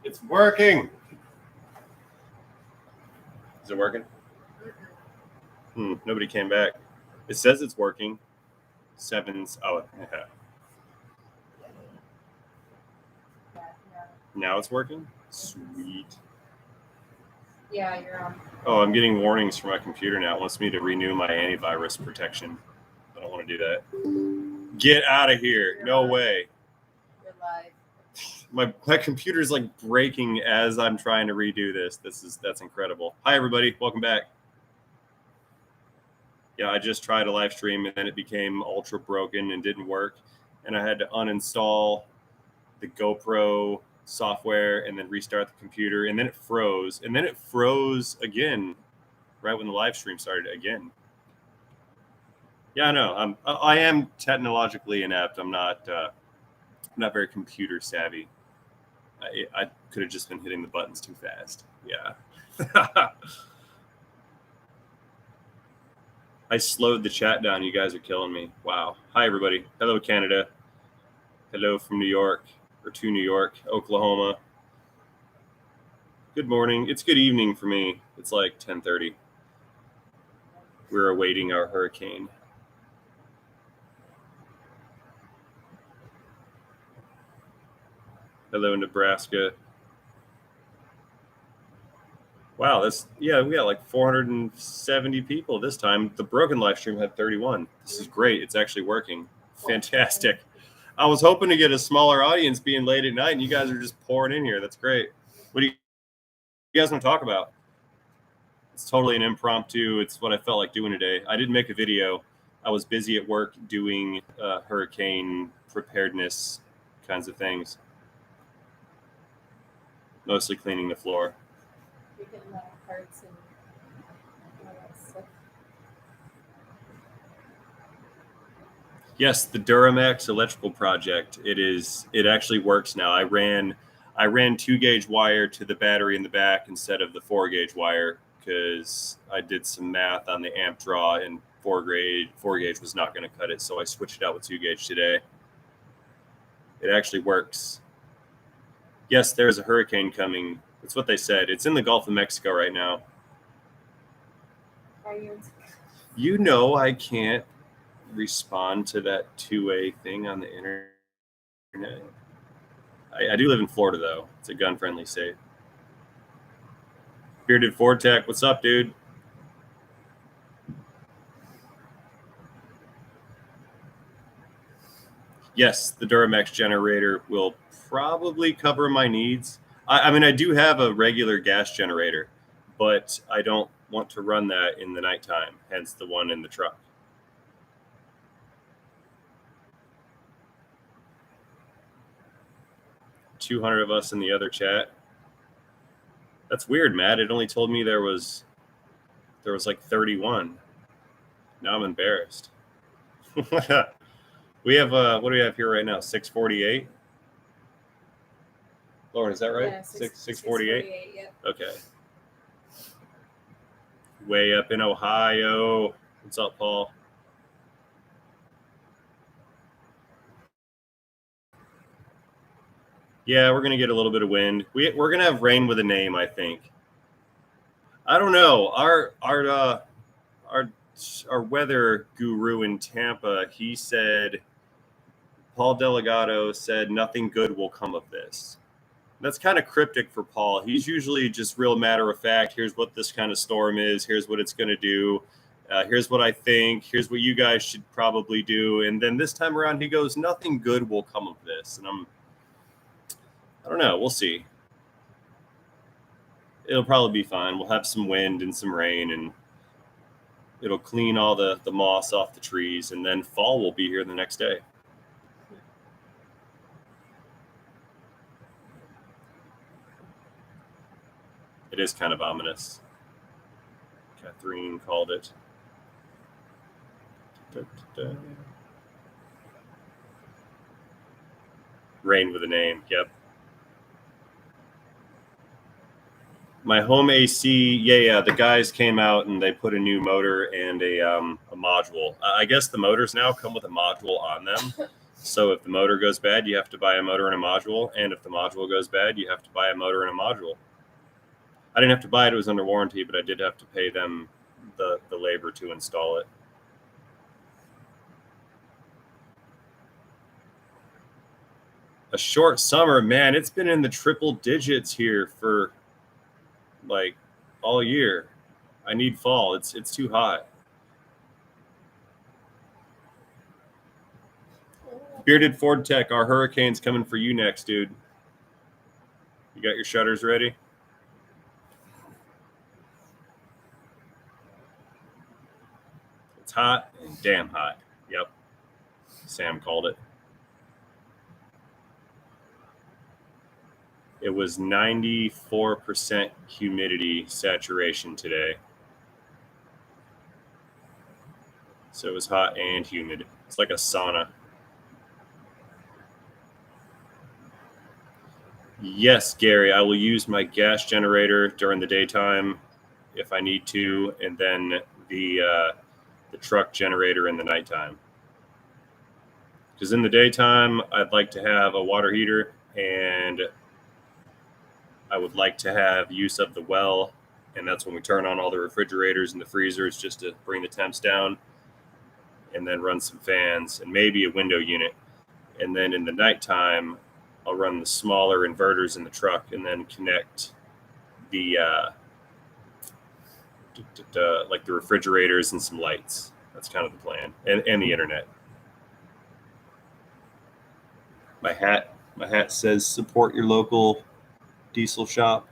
It's working. Is it working? Nobody came back. It says it's working. Sevens. Oh, yeah. Now it's working? Sweet. Yeah, you're on. Oh, I'm getting warnings from my computer now. It wants me to renew my antivirus protection. I don't want to do that. Get out of here. No way. You're live. My computer's like breaking as I'm trying to redo this. That's incredible. Hi everybody, welcome back. Yeah, I just tried a live stream and then it became ultra broken and didn't work. And I had to uninstall the GoPro software and then restart the computer, and then it froze, and then it froze again right when the live stream started again. Yeah, I know. I am technologically inept. I'm not very computer savvy. I could have just been hitting the buttons too fast. Yeah. I slowed the chat down. You guys are killing me. Wow. Hi, everybody. Hello, Canada. Hello from New York, or to New York, Oklahoma. Good morning. It's good evening for me. It's like 10:30. We're awaiting our hurricane. Hello, Nebraska. Wow, we got like 470 people this time. The broken live stream had 31. This is great. It's actually working. Fantastic. I was hoping to get a smaller audience being late at night, and you guys are just pouring in here. That's great. What do you guys want to talk about? It's totally an impromptu. It's what I felt like doing today. I didn't make a video. I was busy at work doing hurricane preparedness kinds of things. Mostly cleaning the floor. You're getting the cards and all that stuff. Yes, the Duramax electrical project. It actually works now. I ran 2-gauge wire to the battery in the back instead of the 4-gauge wire because I did some math on the amp draw and 4-gauge was not going to cut it, so I switched it out with 2-gauge today. It actually works. Yes, there's a hurricane coming. That's what they said. It's in the Gulf of Mexico right now. Are you? You know I can't respond to that two-way thing on the internet. I do live in Florida, though. It's a gun-friendly state. Bearded Ford Tech, what's up, dude? Yes, the Duramax generator will probably cover my needs. I mean, I do have a regular gas generator, but I don't want to run that in the nighttime, hence the one in the truck. $200 of us in the other chat. That's weird, Matt. It only told me there was like 31. Now I'm embarrassed. We have what do we have here right now? 648. Lauren, is that right? Yeah, 648. Yep. Okay. Way up in Ohio. What's up, Paul? Yeah, we're gonna get a little bit of wind. We're gonna have rain with a name, I think. I don't know. Our weather guru in Tampa, he said, Paul Delgado said nothing good will come of this. That's kind of cryptic for Paul. He's usually just real matter of fact. Here's what this kind of storm is. Here's what it's going to do. Here's what I think. Here's what you guys should probably do. And then this time around, he goes, nothing good will come of this. And I don't know. We'll see. It'll probably be fine. We'll have some wind and some rain, and it'll clean all the moss off the trees. And then fall will be here the next day. It is kind of ominous. Catherine called it. Rain with a name. Yep. My home AC. Yeah. The guys came out and they put a new motor and a module. I guess the motors now come with a module on them. So if the motor goes bad, you have to buy a motor and a module. And if the module goes bad, you have to buy a motor and a module. I didn't have to buy it. It was under warranty, but I did have to pay them the labor to install it. A short summer, man, it's been in the triple digits here for like all year. I need fall. It's too hot. Bearded Ford Tech, our hurricane's coming for you next, dude. You got your shutters ready? It's hot and damn hot. Yep. Sam called it. It was 94% humidity saturation today. So it was hot and humid. It's like a sauna. Yes, Gary, I will use my gas generator during the daytime if I need to, and then the truck generator in the nighttime. Because in the daytime, I'd like to have a water heater, and I would like to have use of the well, and that's when we turn on all the refrigerators and the freezers just to bring the temps down, and then run some fans and maybe a window unit. And then in the nighttime, I'll run the smaller inverters in the truck and then connect the like the refrigerators and some lights. That's kind of the plan, and the internet. My hat says support your local diesel shop.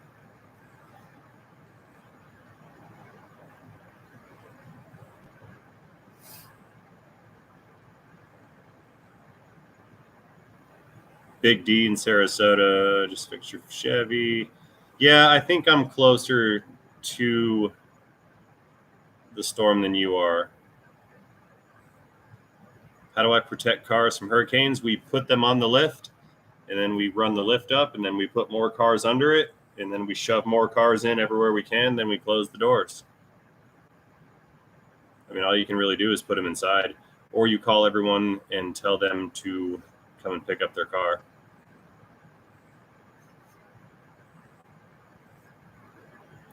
Big D in Sarasota, just fix your Chevy. Yeah, I think I'm closer to the storm than you are. How do I protect cars from hurricanes? We put them on the lift, and then we run the lift up, and then we put more cars under it, and then we shove more cars in everywhere we can, then we close the doors. I mean, all you can really do is put them inside, or you call everyone and tell them to come and pick up their car.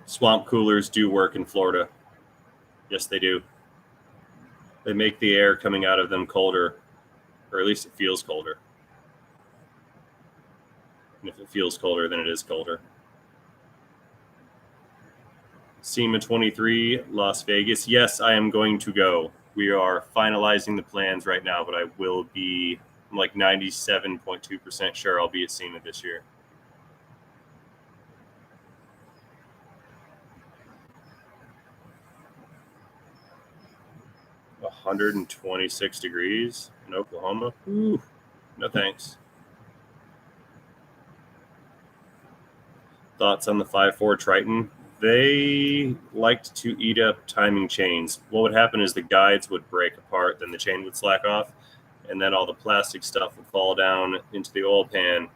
Swamp coolers do work in Florida. Yes, they do. They make the air coming out of them colder, or at least it feels colder. And if it feels colder, then it is colder. SEMA 23, Las Vegas. Yes, I am going to go. We are finalizing the plans right now, but I will be, I'm like 97.2% sure I'll be at SEMA this year. One 126 degrees in Oklahoma. Ooh, no thanks. Thoughts on the 5.4 Triton? They liked to eat up timing chains. What would happen is the guides would break apart, then the chain would slack off, and then all the plastic stuff would fall down into the oil pan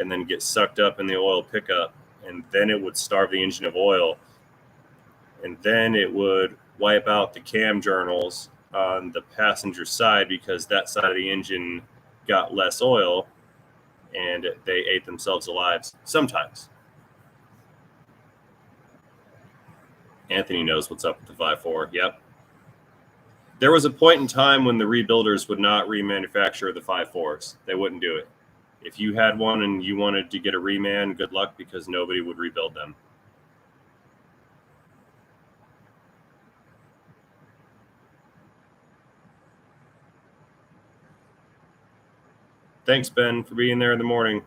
and then get sucked up in the oil pickup, and then it would starve the engine of oil, and then it would wipe out the cam journals on the passenger side because that side of the engine got less oil, and they ate themselves alive sometimes. Anthony knows what's up with the 5.4. Yep. There was a point in time when the rebuilders would not remanufacture the 5.4s. They wouldn't do it. If you had one and you wanted to get a reman, good luck, because nobody would rebuild them. Thanks, Ben, for being there in the morning.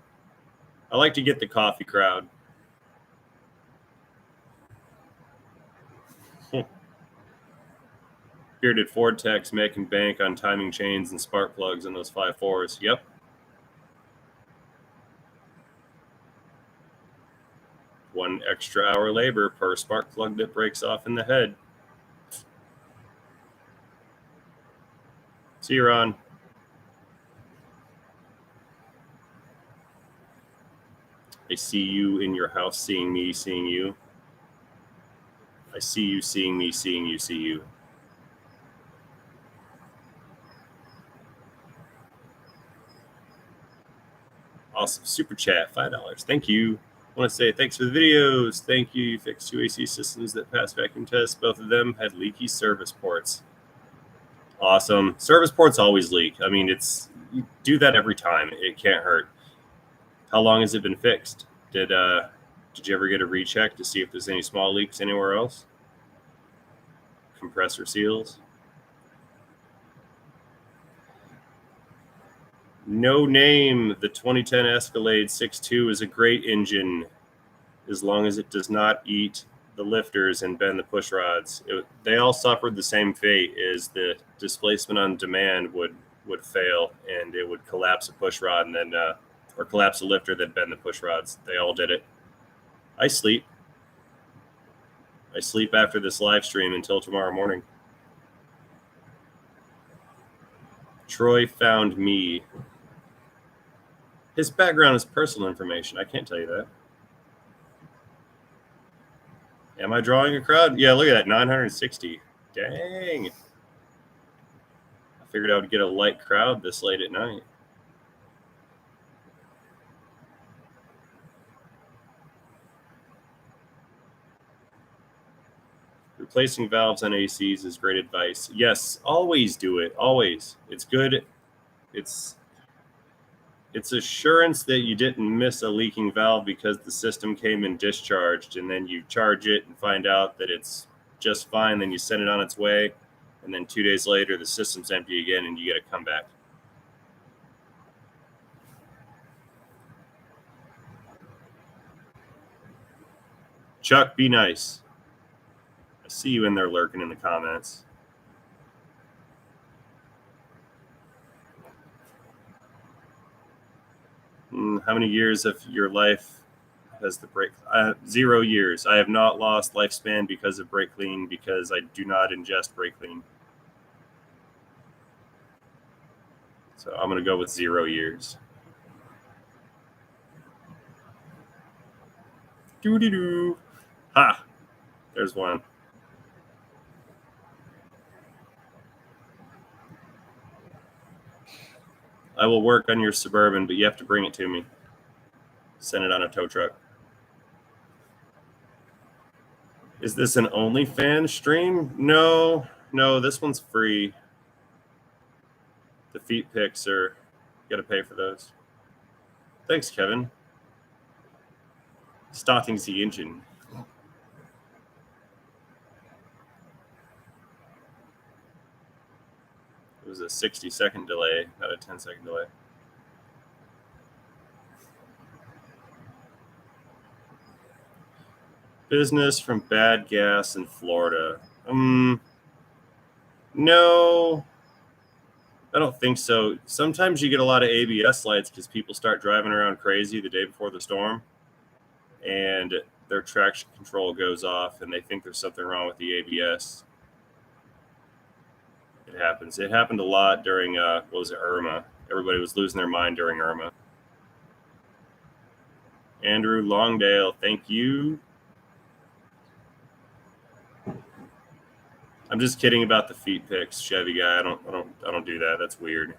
I like to get the coffee crowd. Bearded Ford Techs making bank on timing chains and spark plugs in those 5.4s. Yep. One extra hour labor per spark plug that breaks off in the head. See you, Ron. I see you in your house, seeing me, seeing you. I see you, seeing me, seeing you, see you. Awesome. Super chat, $5. Thank you. I want to say thanks for the videos. Thank you. You fixed two AC systems that passed vacuum tests. Both of them had leaky service ports. Awesome. Service ports always leak. I mean, you do that every time. It can't hurt. How long has it been fixed? Did you ever get a recheck to see if there's any small leaks anywhere else? Compressor seals? No name. The 2010 Escalade 6.2 is a great engine as long as it does not eat the lifters and bend the push rods. They all suffered the same fate, as the displacement on demand would fail and it would collapse a push rod and then or collapse a lifter that bend the push rods. They all did it. I sleep after this live stream until tomorrow morning. Troy found me. His background is personal information. I can't tell you that. Am I drawing a crowd? Yeah, look at that, 960. Dang. I figured I would get a light crowd this late at night. Replacing valves on ACs is great advice. Yes, always do it. Always. It's good. It's assurance that you didn't miss a leaking valve because the system came in discharged, and then you charge it and find out that it's just fine. Then you send it on its way, and then 2 days later the system's empty again and you get a comeback. Chuck, be nice. I see you in there lurking in the comments. How many years of your life has the brake? 0 years. I have not lost lifespan because of brake clean because I do not ingest brake clean. So I'm going to go with 0 years. Doo-doo-doo. Ha! There's one. I will work on your Suburban, but you have to bring it to me. Send it on a tow truck. Is this an OnlyFans stream? No, this one's free. The feet pics you got to pay for those. Thanks, Kevin. Starting the engine. It was a 60-second delay, not a 10-second delay. Business from bad gas in Florida. No, I don't think so. Sometimes you get a lot of ABS lights because people start driving around crazy the day before the storm, and their traction control goes off, and they think there's something wrong with the ABS. It happens. It happened a lot during, what was it, Irma. Everybody was losing their mind during Irma. Andrew Longdale, thank you. I'm just kidding about the feet pics, Chevy guy. I don't do that. That's weird.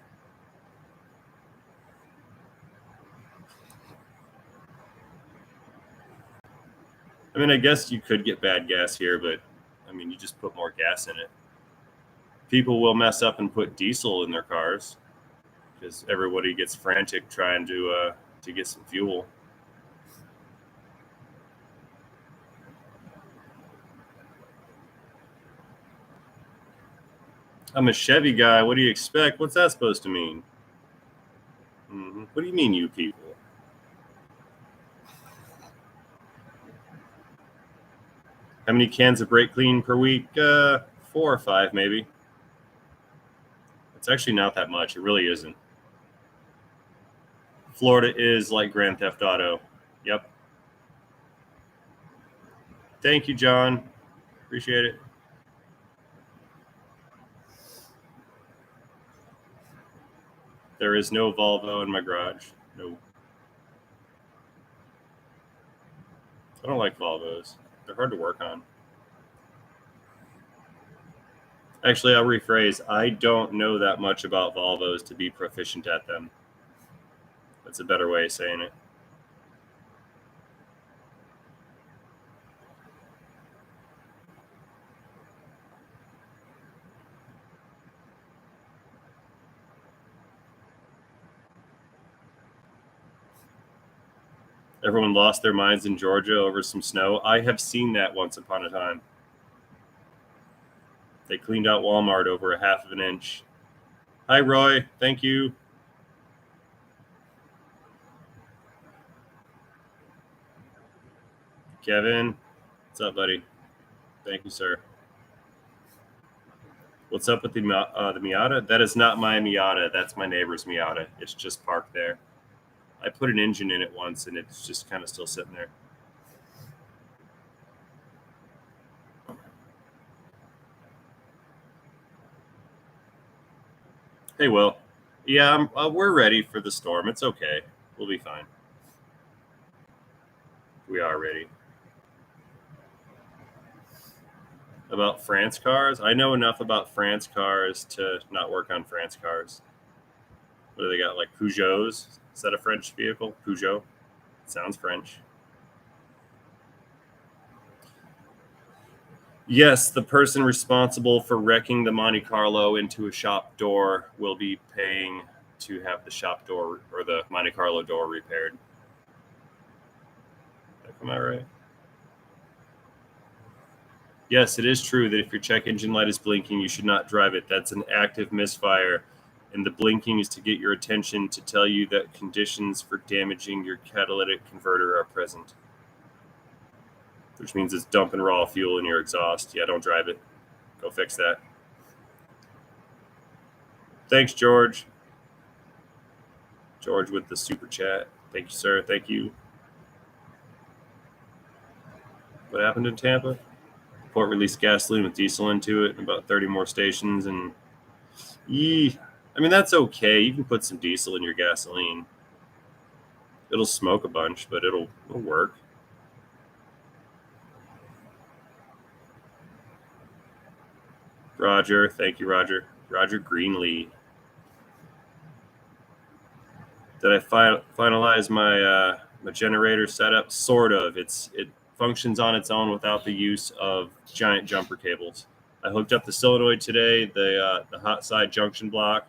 I mean, I guess you could get bad gas here, but I mean, you just put more gas in it. People will mess up and put diesel in their cars because everybody gets frantic trying to get some fuel. I'm a Chevy guy. What do you expect? What's that supposed to mean? What do you mean, you people? How many cans of brake clean per week? 4 or 5, maybe. It's actually not that much. It really isn't. Florida is like Grand Theft Auto. Yep. Thank you, John. Appreciate it. There is no Volvo in my garage. No. I don't like Volvos. They're hard to work on. Actually, I'll rephrase. I don't know that much about Volvos to be proficient at them. That's a better way of saying it. Everyone lost their minds in Georgia over some snow. I have seen that once upon a time. They cleaned out Walmart over a half of an inch. Hi, Roy. Thank you. Kevin, what's up, buddy? Thank you, sir. What's up with the Miata? That is not my Miata. That's my neighbor's Miata. It's just parked there. I put an engine in it once, and it's just kind of still sitting there. Hey, Will. Yeah, we're ready for the storm. It's okay. We'll be fine. We are ready. About France cars? I know enough about France cars to not work on France cars. What do they got? Like Peugeots? Is that a French vehicle? Peugeot? Sounds French. Yes, the person responsible for wrecking the Monte Carlo into a shop door will be paying to have the shop door or the Monte Carlo door repaired. Am I right? Yes, it is true that if your check engine light is blinking, you should not drive it. That's an active misfire. And the blinking is to get your attention to tell you that conditions for damaging your catalytic converter are present. Which means it's dumping raw fuel in your exhaust. Yeah, don't drive it. Go fix that. Thanks, George. George with the super chat. Thank you, sir. Thank you. What happened in Tampa? Port released gasoline with diesel into it, and about 30 more stations. And I mean, that's okay. You can put some diesel in your gasoline. It'll smoke a bunch, but it'll work. Roger. Thank you, Roger. Roger Greenlee. Did I finalize my my generator setup? Sort of. It functions on its own without the use of giant jumper cables. I hooked up the solenoid today, the hot side junction block.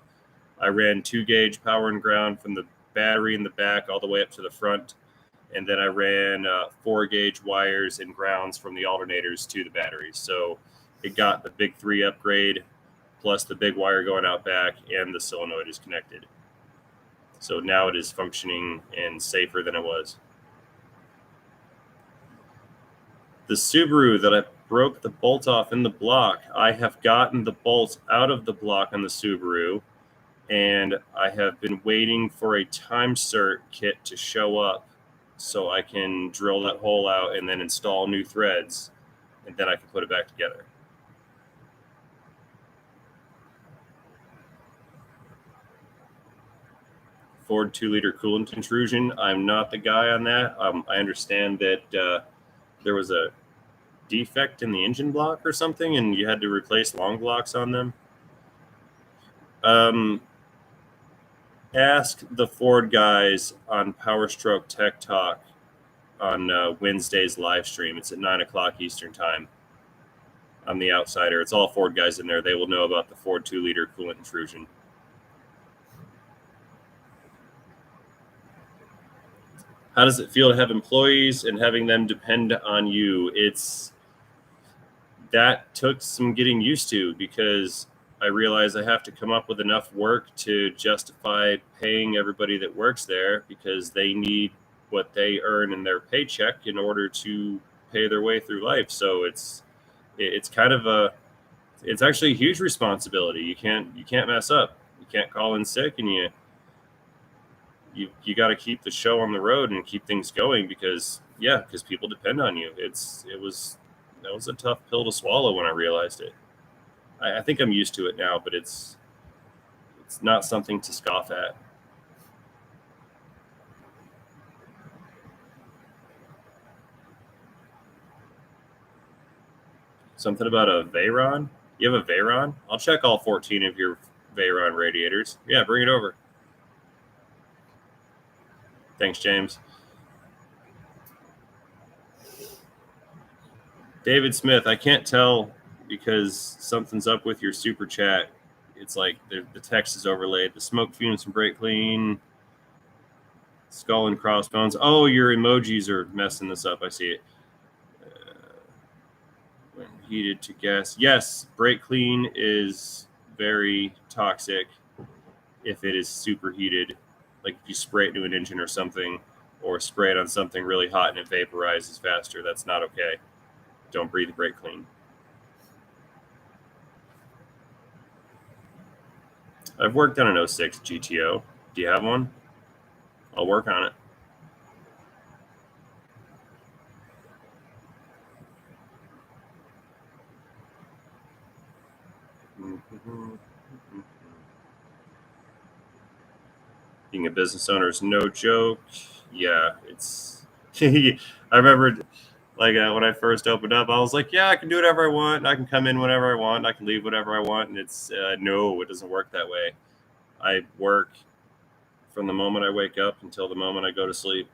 I ran 2-gauge power and ground from the battery in the back all the way up to the front. And then I ran 4-gauge wires and grounds from the alternators to the batteries. So it got the big 3 upgrade plus the big wire going out back, and the solenoid is connected. So now it is functioning and safer than it was. The Subaru that I broke the bolt off in the block, I have gotten the bolt out of the block on the Subaru, and I have been waiting for a time cert kit to show up so I can drill that hole out and then install new threads, and then I can put it back together. Ford 2-liter coolant intrusion. I'm not the guy on that. I understand that there was a defect in the engine block or something, and you had to replace long blocks on them. Ask the Ford guys on Power Stroke Tech Talk on Wednesday's live stream. It's at 9 o'clock Eastern time. I'm the outsider. It's all Ford guys in there. They will know about the Ford 2-liter coolant intrusion. How does it feel to have employees and having them depend on you? That took some getting used to, because I realize I have to come up with enough work to justify paying everybody that works there, because they need what they earn in their paycheck in order to pay their way through life. So it's kind of it's actually a huge responsibility. You can't mess up. You can't call in sick, and you got to keep the show on the road and keep things going, because people depend on you. That was a tough pill to swallow when I realized it. I think I'm used to it now, but it's not something to scoff at. Something about a Veyron? You have a Veyron? I'll check all 14 of your Veyron radiators. Yeah, bring it over. Thanks, James. David Smith, I can't tell because something's up with your super chat. It's like the text is overlaid. The smoke fumes from Brake Clean, skull and crossbones. Oh, your emojis are messing this up. I see it. When heated to gas. Yes, Brake Clean is very toxic if it is superheated. Like if you spray it into an engine or something, or spray it on something really hot and it vaporizes faster, that's not okay. Don't breathe Brake Clean. I've worked on an 06 GTO. Do you have one? I'll work on it. Being a business owner is no joke. Yeah, it's. I remember, like when I first opened up, I was like, "Yeah, I can do whatever I want. I can come in whenever I want. I can leave whatever I want." And it's no, it doesn't work that way. I work from the moment I wake up until the moment I go to sleep.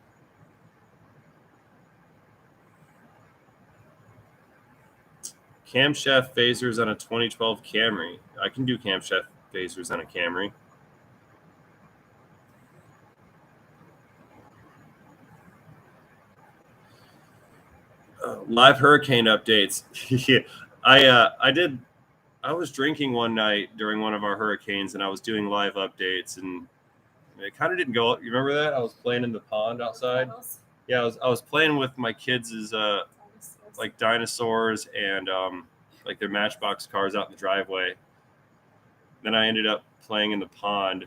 Camshaft phasers on a 2012 Camry. I can do camshaft phasers on a Camry. Live hurricane updates. Yeah, I was drinking one night during one of our hurricanes, and I was doing live updates, and it kind of didn't go. You remember that? I was playing in the pond outside. Yeah, I was playing with my kids' like dinosaurs and like their Matchbox cars out in the driveway. Then I ended up playing in the pond.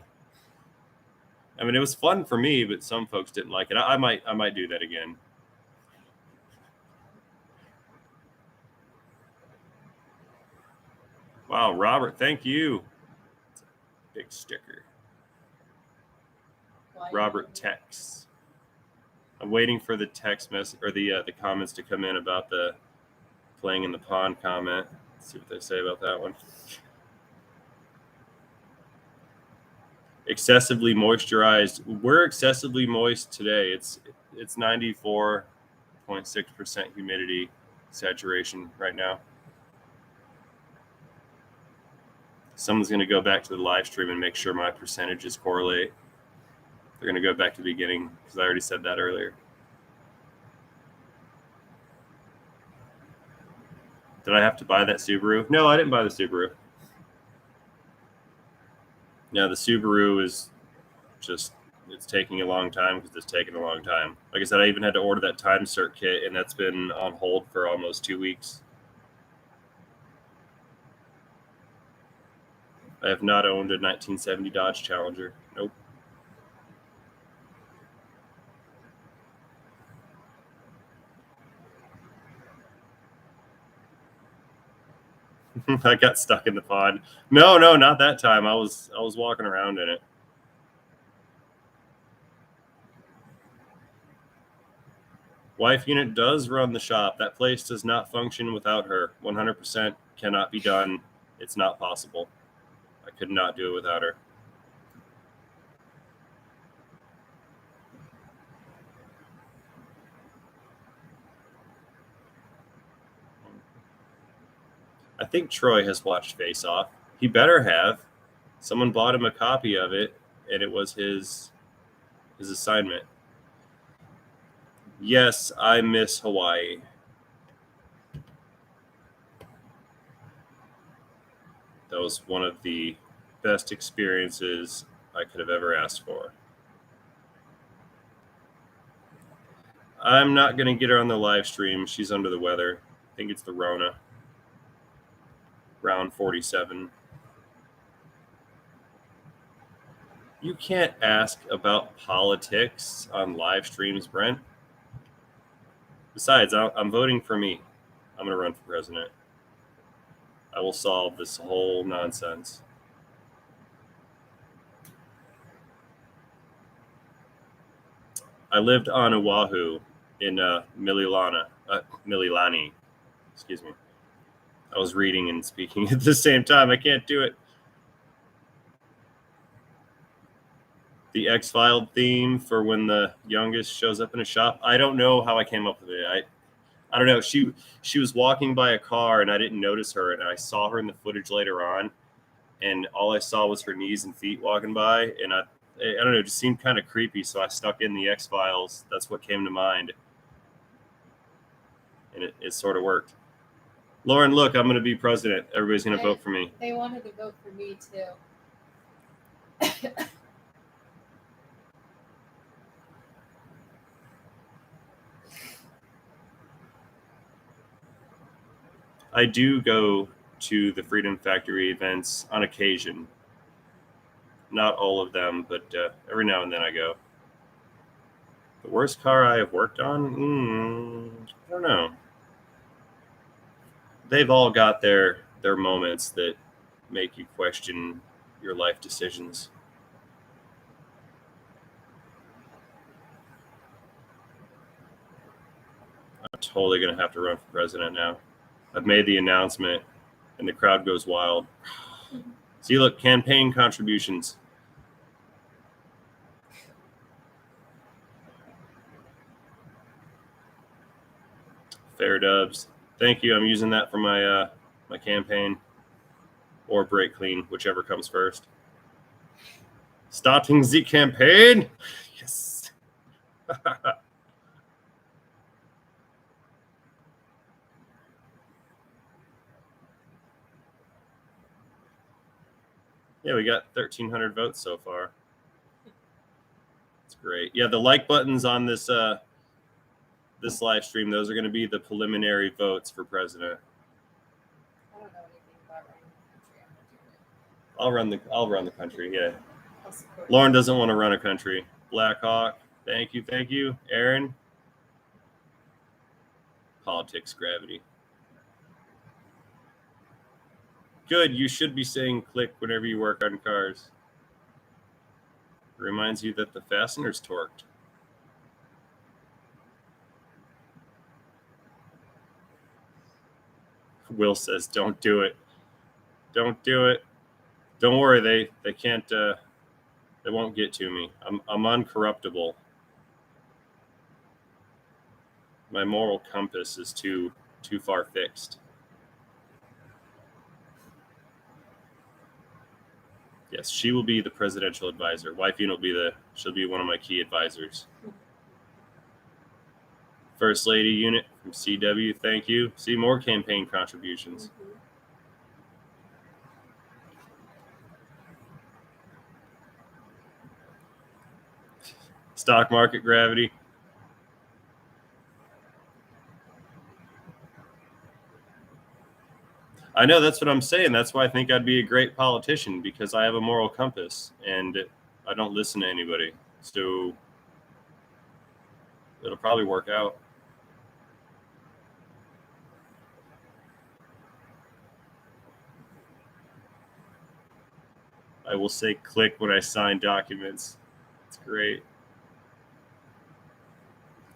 I mean, it was fun for me, but some folks didn't like it. I might do that again. Wow, Robert, thank you. Big sticker. Robert Tex. I'm waiting for the text message or the comments to come in about the playing in the pond comment. Let's see what they say about that one. Excessively moisturized. We're excessively moist today. It's 94.6% humidity saturation right now. Someone's going to go back to the live stream and make sure my percentages correlate. They're going to go back to the beginning because I already said that earlier. Did I have to buy that Subaru? No, I didn't buy the Subaru. Yeah, the Subaru is just, it's taking a long time because it's taking a long time. Like I said, I even had to order that time cert kit, and that's been on hold for almost 2 weeks. I have not owned a 1970 Dodge Challenger. Nope. I got stuck in the pond. No, not that time. I was walking around in it. Wife unit does run the shop. That place does not function without her. 100% cannot be done. It's not possible. I could not do it without her. I think Troy has watched Face Off. He better have. Someone bought him a copy of it, and it was his assignment. Yes, I miss Hawaii. That was one of the best experiences I could have ever asked for. I'm not going to get her on the live stream. She's under the weather. I think it's the Rona. Round 47. You can't ask about politics on live streams, Brent. Besides, I'm voting for me. I'm going to run for president. I will solve this whole nonsense. I lived on Oahu in Mililani. Excuse me. I was reading and speaking at the same time. I can't do it. The X-Filed theme for when the youngest shows up in a shop. I don't know how I came up with it. I don't know. She was walking by a car and I didn't notice her, and I saw her in the footage later on, and all I saw was her knees and feet walking by, and I don't know, it just seemed kind of creepy, so I stuck in the X-Files. That's what came to mind, and it sort of worked. Lauren, look, I'm going to be president. Everybody's going to vote for me. They wanted to vote for me too. I do go to the Freedom Factory events on occasion. Not all of them, but every now and then I go. The worst car I have worked on? I don't know. They've all got their moments that make you question your life decisions. I'm totally going to have to run for president now. I've made the announcement, and the crowd goes wild. See, look, campaign contributions. Fair dubs. Thank you. I'm using that for my my campaign, or brake clean, whichever comes first. Starting the campaign. Yes. Yeah, we got 1,300 votes so far. It's great. Yeah, the like buttons on this this live stream, those are going to be the preliminary votes for president. I don't know anything about running the country. I'll run the country. Yeah. I'll support Lauren doesn't want to run a country. Black Hawk. Thank you. Aaron. Politics gravity. Good. You should be saying click whenever you work on cars. It reminds you that the fastener's torqued. Will says, "Don't do it. Don't do it. Don't worry. They can't. They won't get to me. I'm uncorruptible. My moral compass is too far fixed." Yes, she will be the presidential advisor. Wifey she'll be one of my key advisors. First Lady Unit from CW, thank you. See, more campaign contributions. Mm-hmm. Stock market gravity. I know, that's what I'm saying. That's why I think I'd be a great politician, because I have a moral compass and I don't listen to anybody. So it'll probably work out. I will say click when I sign documents. It's great.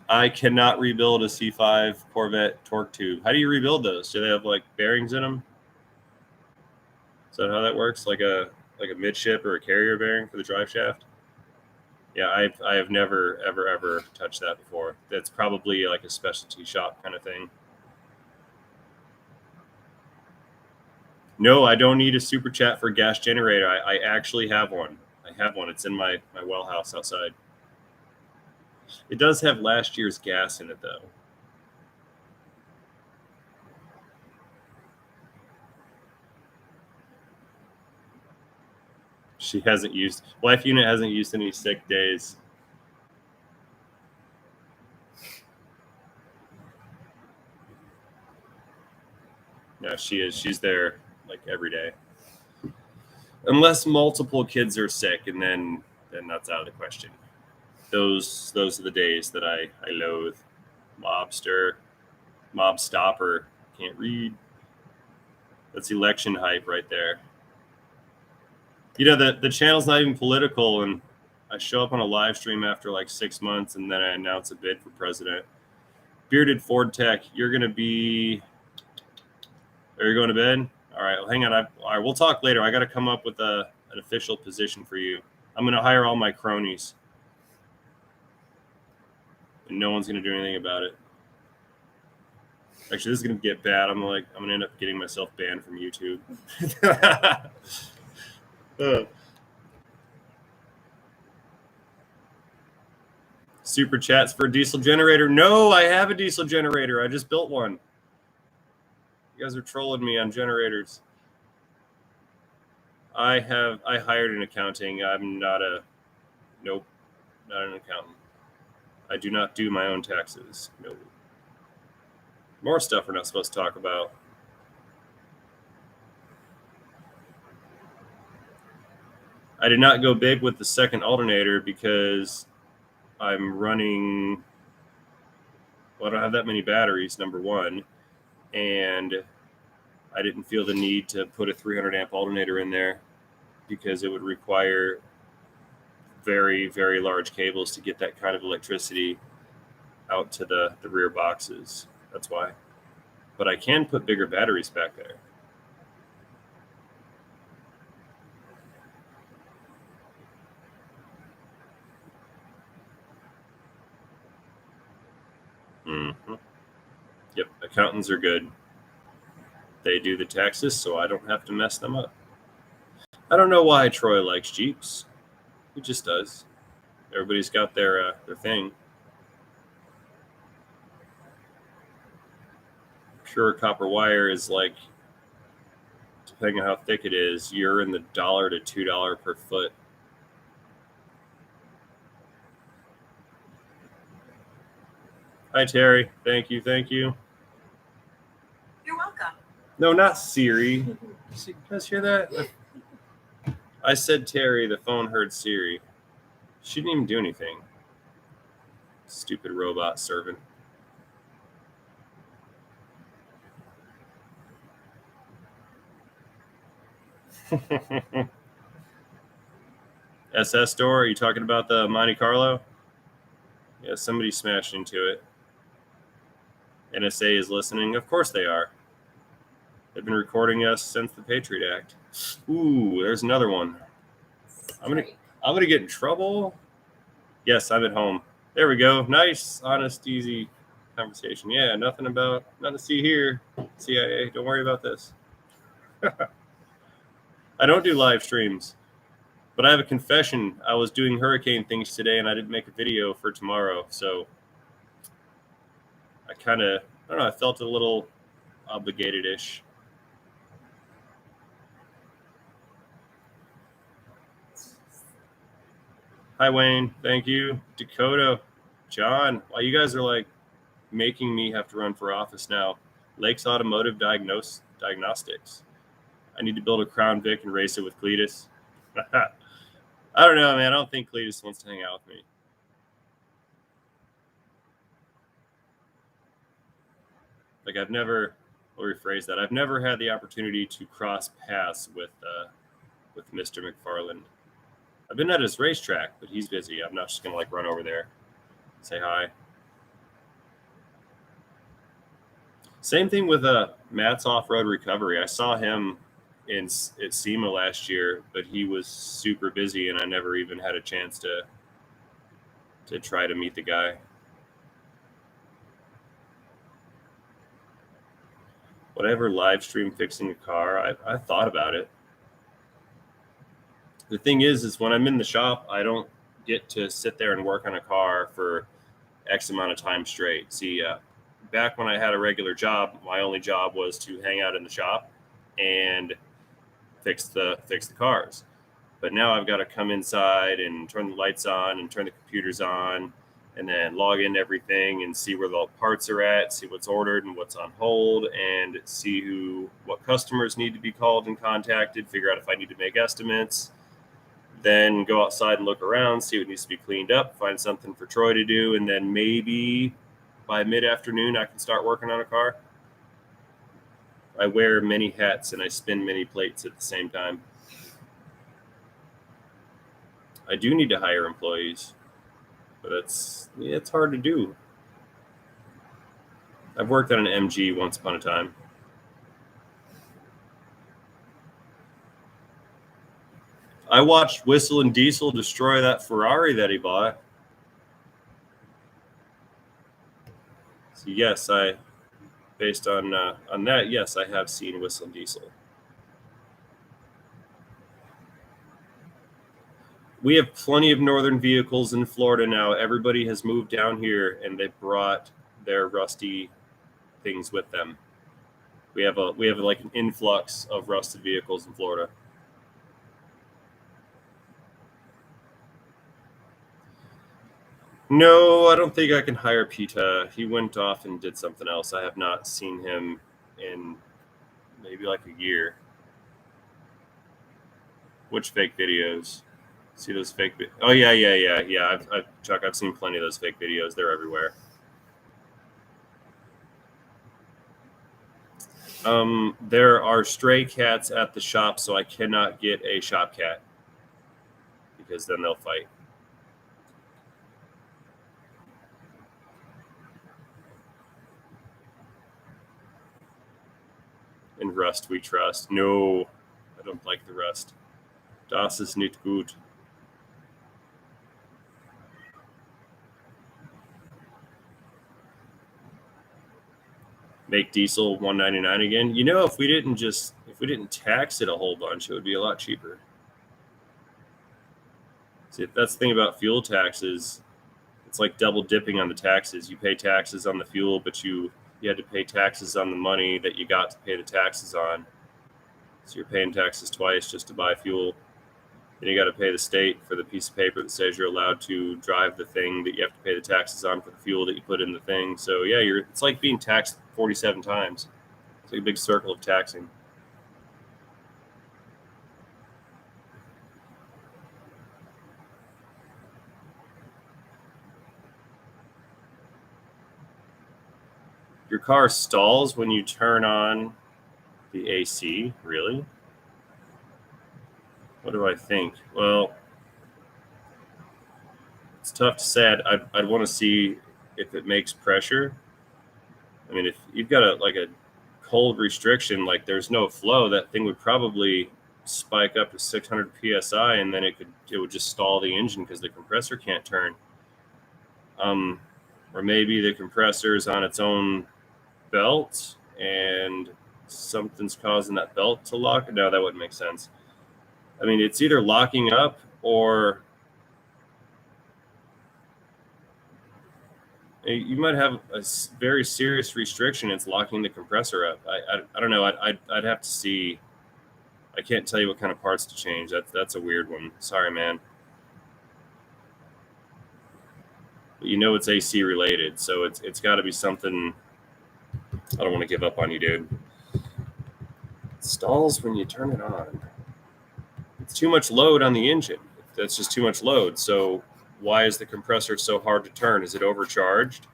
I cannot rebuild a C5 Corvette torque tube. How do you rebuild those? Do they have like bearings in them? Is that how that works? Like a midship or a carrier bearing for the drive shaft? Yeah, I have never ever touched that before. That's probably like a specialty shop kind of thing. No, I don't need a super chat for a gas generator. I actually have one. I have one. It's in my well house outside. It does have last year's gas in it, though. Wife unit hasn't used any sick days. No, she is. She's there like every day. Unless multiple kids are sick, and then that's out of the question. Those are the days that I loathe. Mob stopper, can't read. That's election hype right there. You know, the channel's not even political, and I show up on a live stream after like 6 months, and then I announce a bid for president. Bearded Ford Tech, you're going to be... Are you going to bed? All right, well, hang on. All right, we'll talk later. I got to come up with an official position for you. I'm going to hire all my cronies. And no one's going to do anything about it. Actually, this is going to get bad. I'm going to end up getting myself banned from YouTube. Super chats for a diesel generator. No, I have a diesel generator. I just built one. You guys are trolling me on generators. I hired an accounting. I'm not an accountant. I do not do my own taxes. No. More stuff we're not supposed to talk about. I did not go big with the second alternator because I'm running, well, I don't have that many batteries, number one, and I didn't feel the need to put a 300 amp alternator in there because it would require very, very large cables to get that kind of electricity out to the rear boxes. That's why. But I can put bigger batteries back there. Mm-hmm. Yep, accountants are good. They do the taxes, so I don't have to mess them up. I don't know why Troy likes Jeeps. He just does. Everybody's got their thing. Pure copper wire is like, depending on how thick it is, you're in the $1 to $2 per foot. Hi, Terry. Thank you. You're welcome. No, not Siri. Did you guys hear that? I said Terry. The phone heard Siri. She didn't even do anything. Stupid robot servant. SS door? Are you talking about the Monte Carlo? Yeah, somebody smashed into it. NSA is listening. Of course they are. They've been recording us since the Patriot Act. Ooh, there's another one. I'm gonna get in trouble. Yes, I'm at home. There we go. Nice, honest, easy conversation. Yeah, nothing to see here. CIA, don't worry about this. I don't do live streams, but I have a confession. I was doing hurricane things today, and I didn't make a video for tomorrow, so I don't know, I felt a little obligated-ish. Hi, Wayne. Thank you. Dakota, John. Wow, you guys are like making me have to run for office now. Lakes Automotive Diagnostics. I need to build a Crown Vic and race it with Cletus. I don't know, man. I don't think Cletus wants to hang out with me. Like, I'll rephrase that. I've never had the opportunity to cross paths with Mr. McFarland. I've been at his racetrack, but he's busy. I'm not just going to like run over there, say hi. Same thing with Matt's Off-Road Recovery. I saw him at SEMA last year, but he was super busy, and I never even had a chance to try to meet the guy. Whatever live stream fixing a car, I thought about it. The thing is when I'm in the shop, I don't get to sit there and work on a car for X amount of time straight. See, back when I had a regular job, my only job was to hang out in the shop and fix the cars. But now I've got to come inside and turn the lights on and turn the computers on and then log in everything and see where the parts are at, see what's ordered and what's on hold, and see what customers need to be called and contacted, figure out if I need to make estimates, then go outside and look around, see what needs to be cleaned up, find something for Troy to do, and then maybe by mid-afternoon I can start working on a car. I wear many hats and I spin many plates at the same time. I do need to hire employees, but it's hard to do. I've worked on an MG once upon a time. I watched Whistle and Diesel destroy that Ferrari that he bought. So yes, based on that, yes, I have seen Whistle and Diesel. We have plenty of northern vehicles in Florida now. Everybody has moved down here, and they brought their rusty things with them. We have like an influx of rusted vehicles in Florida. No, I don't think I can hire Pita. He went off and did something else. I have not seen him in maybe like a year. Which fake videos? See those fake? Oh yeah. Chuck, I've seen plenty of those fake videos. They're everywhere. There are stray cats at the shop, so I cannot get a shop cat because then they'll fight. In Rust we trust. No, I don't like the Rust. Das ist nicht gut. Make diesel $1.99 again. You know, if we didn't tax it a whole bunch, it would be a lot cheaper. See, that's the thing about fuel taxes. It's like double dipping on the taxes. You pay taxes on the fuel, but you had to pay taxes on the money that you got to pay the taxes on. So you're paying taxes twice just to buy fuel. Then you got to pay the state for the piece of paper that says you're allowed to drive the thing that you have to pay the taxes on for the fuel that you put in the thing. So yeah, it's like being taxed 47 times. It's like a big circle of taxing. Your car stalls when you turn on the AC, really? What do I think? Well, it's tough to say. I'd want to see if it makes pressure. I mean, if you've got a cold restriction, like there's no flow, that thing would probably spike up to 600 psi, and then it would just stall the engine because the compressor can't turn. Or maybe the compressor is on its own belt and something's causing that belt to lock. No, that wouldn't make sense. I mean, it's either locking up or you might have a very serious restriction. It's locking the compressor up. I don't know. I'd have to see. I can't tell you what kind of parts to change. That's a weird one. Sorry, man. But you know it's AC related, so it's got to be something. I don't want to give up on you, dude. It stalls when you turn it on. It's too much load on the engine. That's just too much load. So why is the compressor so hard to turn? Is it overcharged?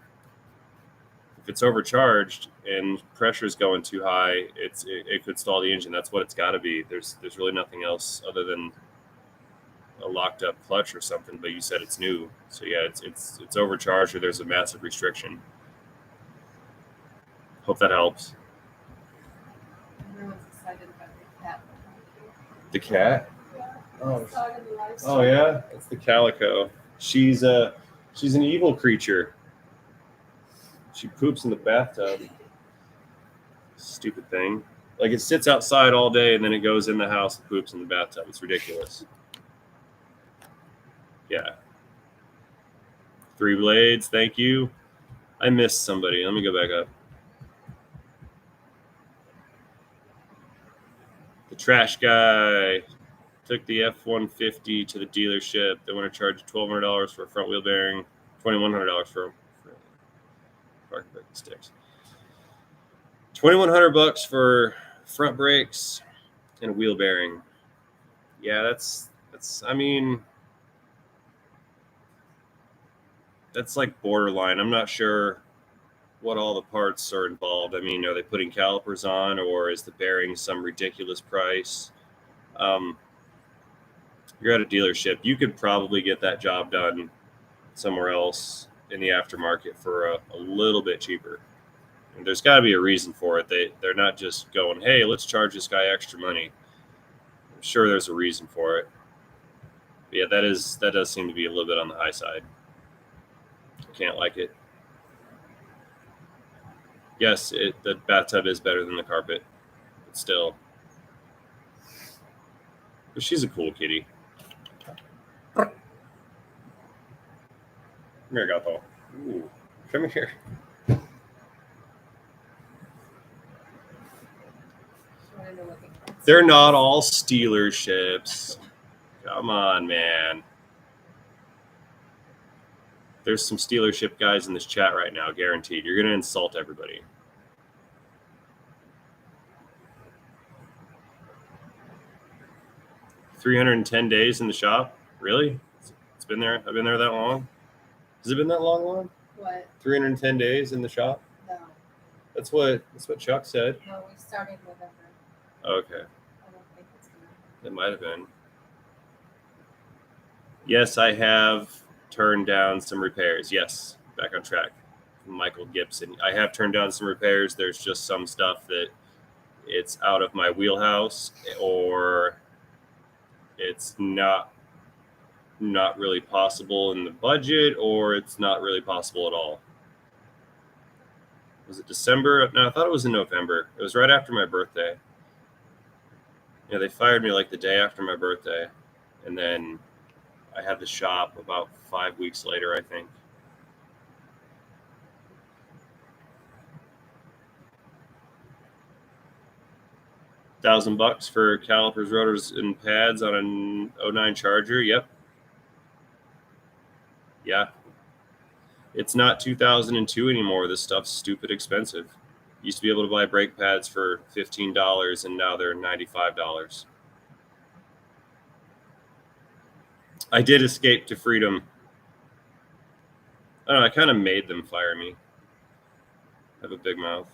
If it's overcharged and pressure is going too high, it could stall the engine. That's what it's got to be. There's really nothing else other than a locked up clutch or something. But you said it's new, so yeah, it's overcharged or there's a massive restriction. Hope that helps. Everyone's excited about the cat. The cat? Yeah. Oh yeah, it's the calico. She's an evil creature. She poops in the bathtub. Stupid thing. Like it sits outside all day and then it goes in the house and poops in the bathtub. It's ridiculous. Yeah. 3 blades, thank you. I missed somebody. Let me go back up. The trash guy took the F-150 to the dealership. They want to charge $1,200 for a front wheel bearing, $2,100 for parking brake sticks. $2,100 for front brakes and a wheel bearing. Yeah, that's. I mean, that's like borderline. I'm not sure what all the parts are involved. I mean, are they putting calipers on, or is the bearing some ridiculous price? You're at a dealership. You could probably get that job done somewhere else in the aftermarket for a little bit cheaper. And there's got to be a reason for it. They're not just going, hey, let's charge this guy extra money. I'm sure there's a reason for it. Yeah, that does seem to be a little bit on the high side. Can't like it. Yes, the bathtub is better than the carpet, but still. But she's a cool kitty. Come here, Gato. Ooh, come here. She wanted to look at They're not all Steelers ships. Come on, man. There's some Steelers ship guys in this chat right now, guaranteed. You're going to insult everybody. $310 days in the shop? Really? It's been there? I've been there that long? Has it been that long? What? 310 days in the shop? No. That's what Chuck said. No, we started November. Okay. I don't think it's gonna. It might have been. Yes, I have turned down some repairs. Yes, back on track. Michael Gibson. I have turned down some repairs. There's just some stuff that it's out of my wheelhouse, or it's not really possible in the budget, or it's not really possible at all. Was it December? No, I thought it was in November. It was right after my birthday. Yeah, they fired me like the day after my birthday, and then I had the shop about 5 weeks later, I think. $1,000 for calipers, rotors, and pads on an 09 Charger. Yep. Yeah. It's not 2002 anymore. This stuff's stupid expensive. Used to be able to buy brake pads for $15, and now they're $95. I did escape to freedom. I don't know, I kind of made them fire me. I have a big mouth.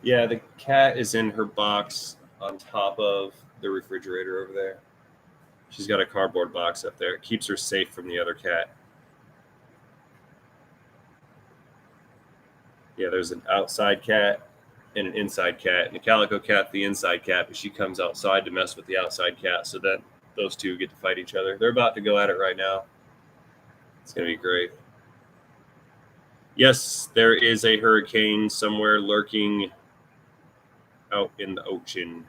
Yeah, the cat is in her box on top of the refrigerator over there. She's got a cardboard box up there. It keeps her safe from the other cat. Yeah, there's an outside cat and an inside cat. And the calico cat, the inside cat, but she comes outside to mess with the outside cat. So that those two get to fight each other. They're about to go at it right now. It's going to be great. Yes, there is a hurricane somewhere lurking out in the ocean.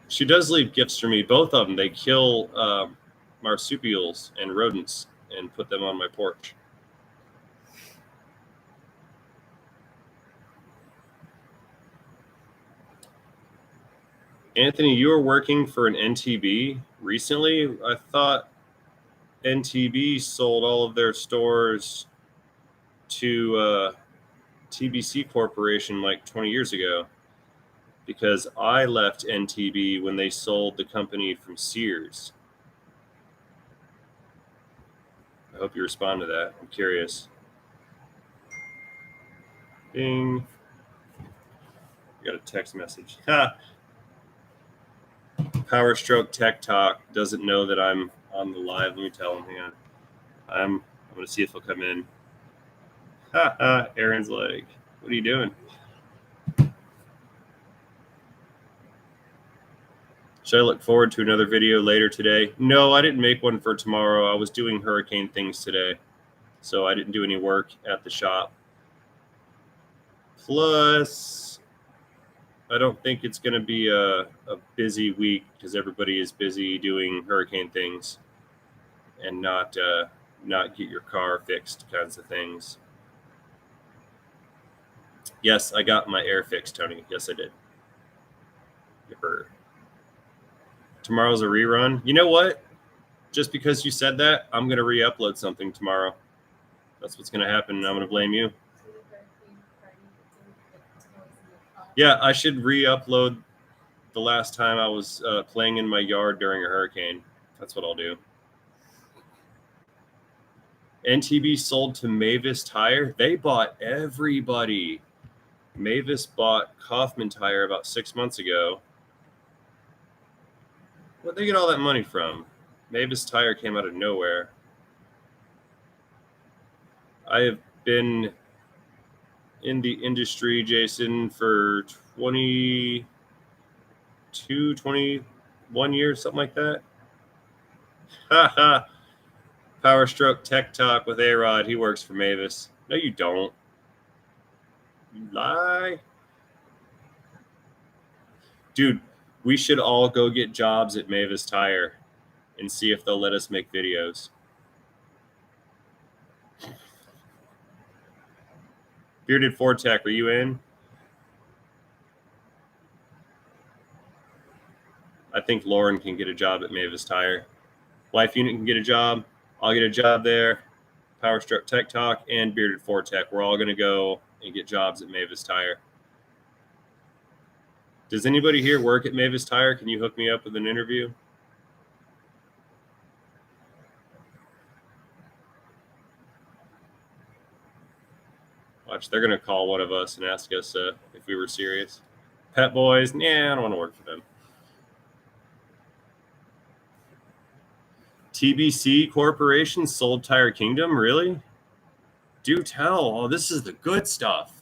She does leave gifts for me. Both of them. They kill marsupials and rodents and put them on my porch. Anthony, you were working for an NTB recently. I thought NTB sold all of their stores to TBC Corporation like 20 years ago, because I left NTB when they sold the company from Sears. I hope you respond to that. I'm curious. Ding. Got a text message. Ha! Power Stroke Tech Talk doesn't know that I'm on the live. Let me tell him. Hang on. I'm going to see if he'll come in. Ha ha. Aaron's like, what are you doing? Should I look forward to another video later today? No, I didn't make one for tomorrow. I was doing hurricane things today, so I didn't do any work at the shop. Plus, I don't think it's going to be a busy week because everybody is busy doing hurricane things and not get your car fixed kinds of things. Yes, I got my air fixed, Tony. Yes, I did. Yipper. Tomorrow's a rerun. You know what? Just because you said that, I'm going to re-upload something tomorrow. That's what's going to happen, and I'm going to blame you. Yeah, I should re-upload the last time I was playing in my yard during a hurricane. That's what I'll do. NTB sold to Mavis Tire. They bought everybody. Mavis bought Kaufman Tire about 6 months ago. Where'd they get all that money from? Mavis Tire came out of nowhere. I have been in the industry, Jason, for 22, 21 years, something like that. Haha. Power Stroke Tech Talk with A-Rod. He works for Mavis. No, you don't. You lie. Dude, we should all go get jobs at Mavis Tire and see if they'll let us make videos. Bearded Ford Tech, are you in? I think Lauren can get a job at Mavis Tire. Life Unit can get a job. I'll get a job there. Power Stroke Tech Talk and Bearded Ford Tech. We're all going to go and get jobs at Mavis Tire. Does anybody here work at Mavis Tire? Can you hook me up with an interview? Watch, they're going to call one of us and ask us if we were serious. Pet Boys, yeah, I don't want to work for them. TBC Corporation sold Tire Kingdom, really? Do tell. Oh, this is the good stuff.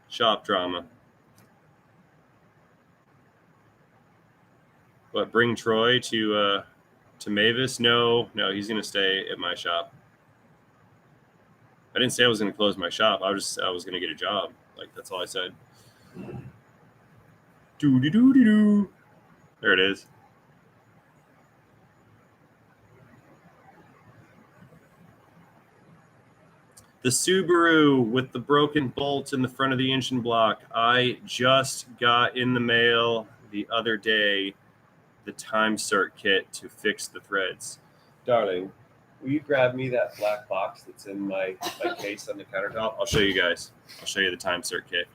Shop drama. What, bring Troy to Mavis? No, he's going to stay at my shop. I didn't say I was going to close my shop. I was going to get a job. Like, that's all I said. Doo-doo-doo-doo-doo. There it is. The Subaru with the broken bolt in the front of the engine block. I just got in the mail the other day the time cert kit to fix the threads. Darling, will you grab me that black box that's in my case on the countertop? I'll show you guys. I'll show you the time cert kit.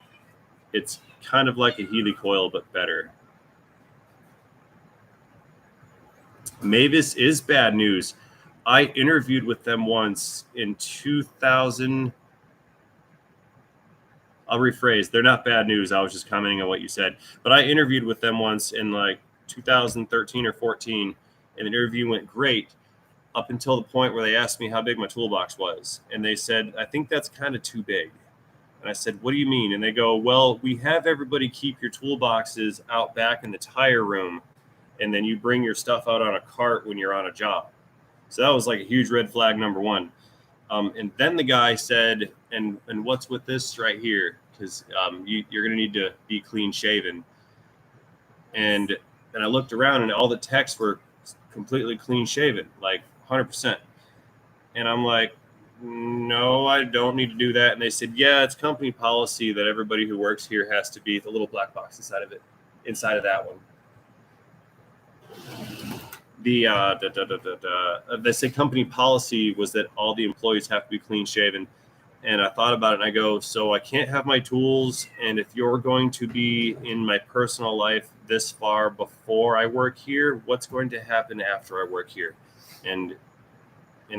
It's kind of like a Healy coil, but better. Mavis is bad news. I interviewed with them once in 2000. I'll rephrase. They're not bad news. I was just commenting on what you said. But I interviewed with them once in like 2013 or 14, and the interview went great up until the point where they asked me how big my toolbox was. And they said, I think that's kind of too big. And I said, what do you mean? And they go, well, we have everybody keep your toolboxes out back in the tire room, and then you bring your stuff out on a cart when you're on a job. So that was like a huge red flag, number one. And then the guy said, and what's with this right here? Because you're going to need to be clean shaven. And I looked around, and all the techs were completely clean shaven, like 100%. And I'm like, no, I don't need to do that. And they said, yeah, it's company policy that everybody who works here has to be the little black box inside of that one. They say company policy was that all the employees have to be clean shaven. And I thought about it, and I go, so I can't have my tools. And if you're going to be in my personal life this far before I work here, what's going to happen after I work here? And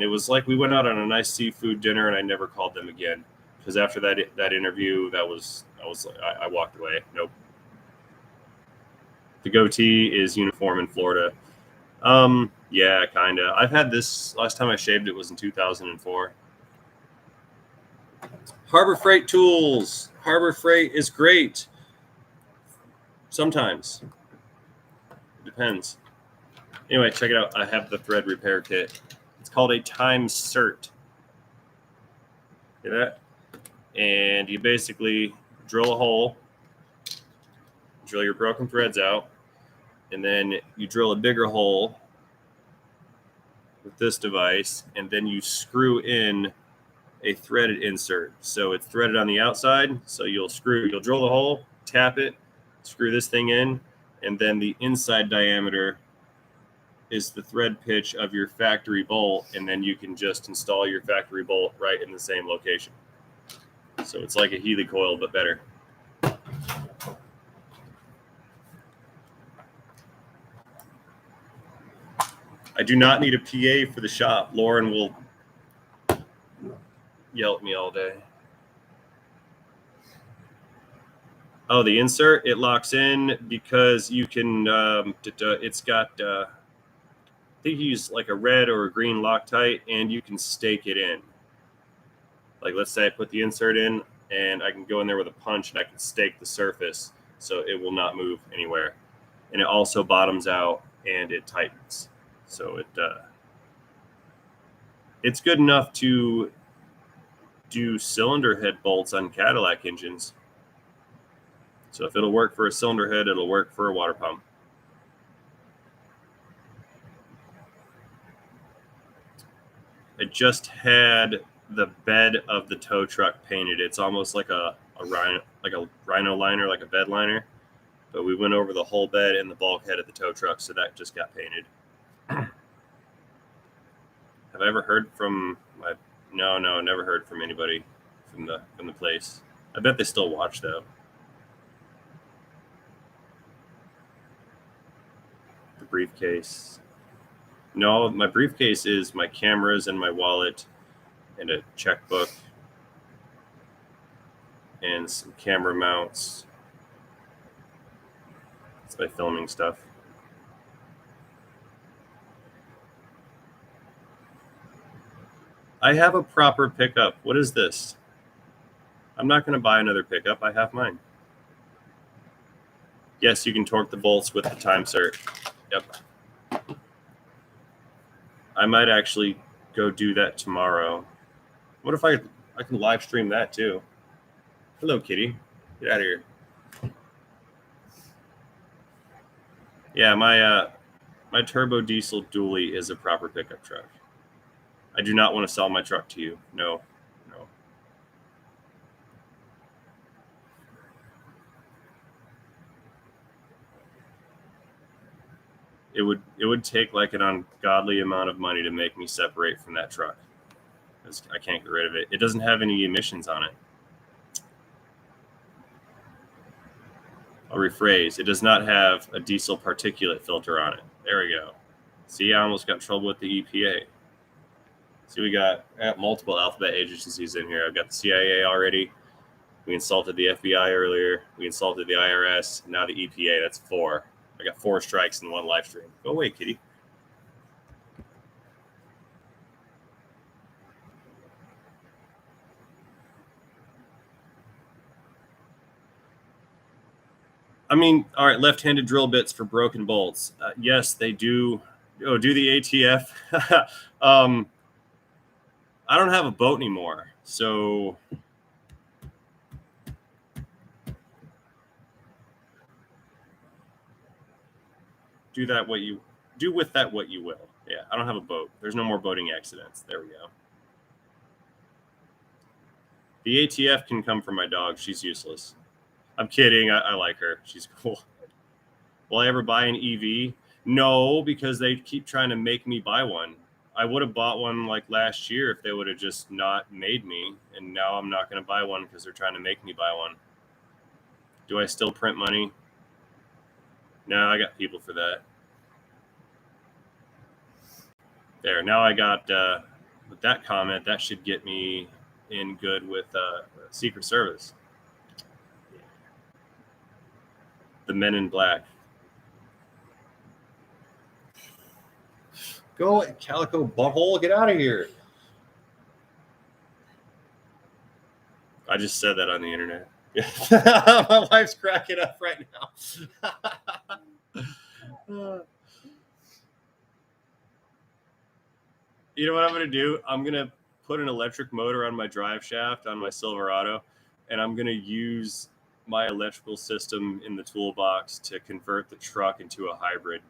it was like we went out on a nice seafood dinner, and I never called them again, because after that interview, I walked away. Nope. The goatee is uniform in Florida. Yeah, kind of. I've had this, last time I shaved it was in 2004. Harbor Freight tools. Harbor Freight is great. Sometimes. It depends. Anyway, check it out. I have the thread repair kit. It's called a time cert. See that? And you basically drill a hole, drill your broken threads out, and then you drill a bigger hole with this device, and then you screw in a threaded insert. So it's threaded on the outside, so you'll drill the hole, tap it, screw this thing in, and then the inside diameter is the thread pitch of your factory bolt, and then you can just install your factory bolt right in the same location. So it's like a Healy coil, but better. I do not need a PA for the shop. Lauren will yell at me all day. Oh, the insert, it locks in because you can, it's got, think you use like a red or a green Loctite, and you can stake it in. Like, let's say I put the insert in, and I can go in there with a punch, and I can stake the surface so it will not move anywhere. And it also bottoms out, and it tightens. So it's good enough to do cylinder head bolts on Cadillac engines. So if it'll work for a cylinder head, it'll work for a water pump. I just had the bed of the tow truck painted. It's almost like a rhino liner, like a bed liner. But we went over the whole bed and the bulkhead of the tow truck, so that just got painted. Have I ever heard from my? No, never heard from anybody from the place. I bet they still watch though. The briefcase. No, my briefcase is my cameras and my wallet and a checkbook and some camera mounts. It's my filming stuff. I have a proper pickup. What is this? I'm not going to buy another pickup. I have mine. Yes, you can torque the bolts with the time cert. Yep. I might actually go do that tomorrow. What if I can live stream that too? Hello, kitty. Get out of here. Yeah, my turbo diesel dually is a proper pickup truck. I do not want to sell my truck to you. No. It would take like an ungodly amount of money to make me separate from that truck. I can't get rid of it. It doesn't have any emissions on it. I'll rephrase. It does not have a diesel particulate filter on it. There we go. See, I almost got in trouble with the EPA. See, I got multiple alphabet agencies in here. I've got the CIA already. We insulted the FBI earlier. We insulted the IRS. Now the EPA. That's 4. I got 4 strikes in one live stream. Go away, kitty. I mean, all right, left-handed drill bits for broken bolts. Yes, they do. Oh, do the ATF. I don't have a boat anymore, so do with that what you will. Yeah, I don't have a boat. There's no more boating accidents. There we go. The ATF can come for my dog. She's useless. I'm kidding. I like her. She's cool. Will I ever buy an EV? No, because they keep trying to make me buy one. I would have bought one like last year if they would have just not made me. And now I'm not going to buy one because they're trying to make me buy one. Do I still print money? No, I got people for that. There. Now I got, with that comment, that should get me in good with Secret Service. The Men in Black. Go, Calico Butthole, get out of here. I just said that on the internet. My wife's cracking up right now. You know what I'm going to do? I'm going to put an electric motor on my drive shaft on my Silverado, and I'm going to use my electrical system in the toolbox to convert the truck into a hybrid.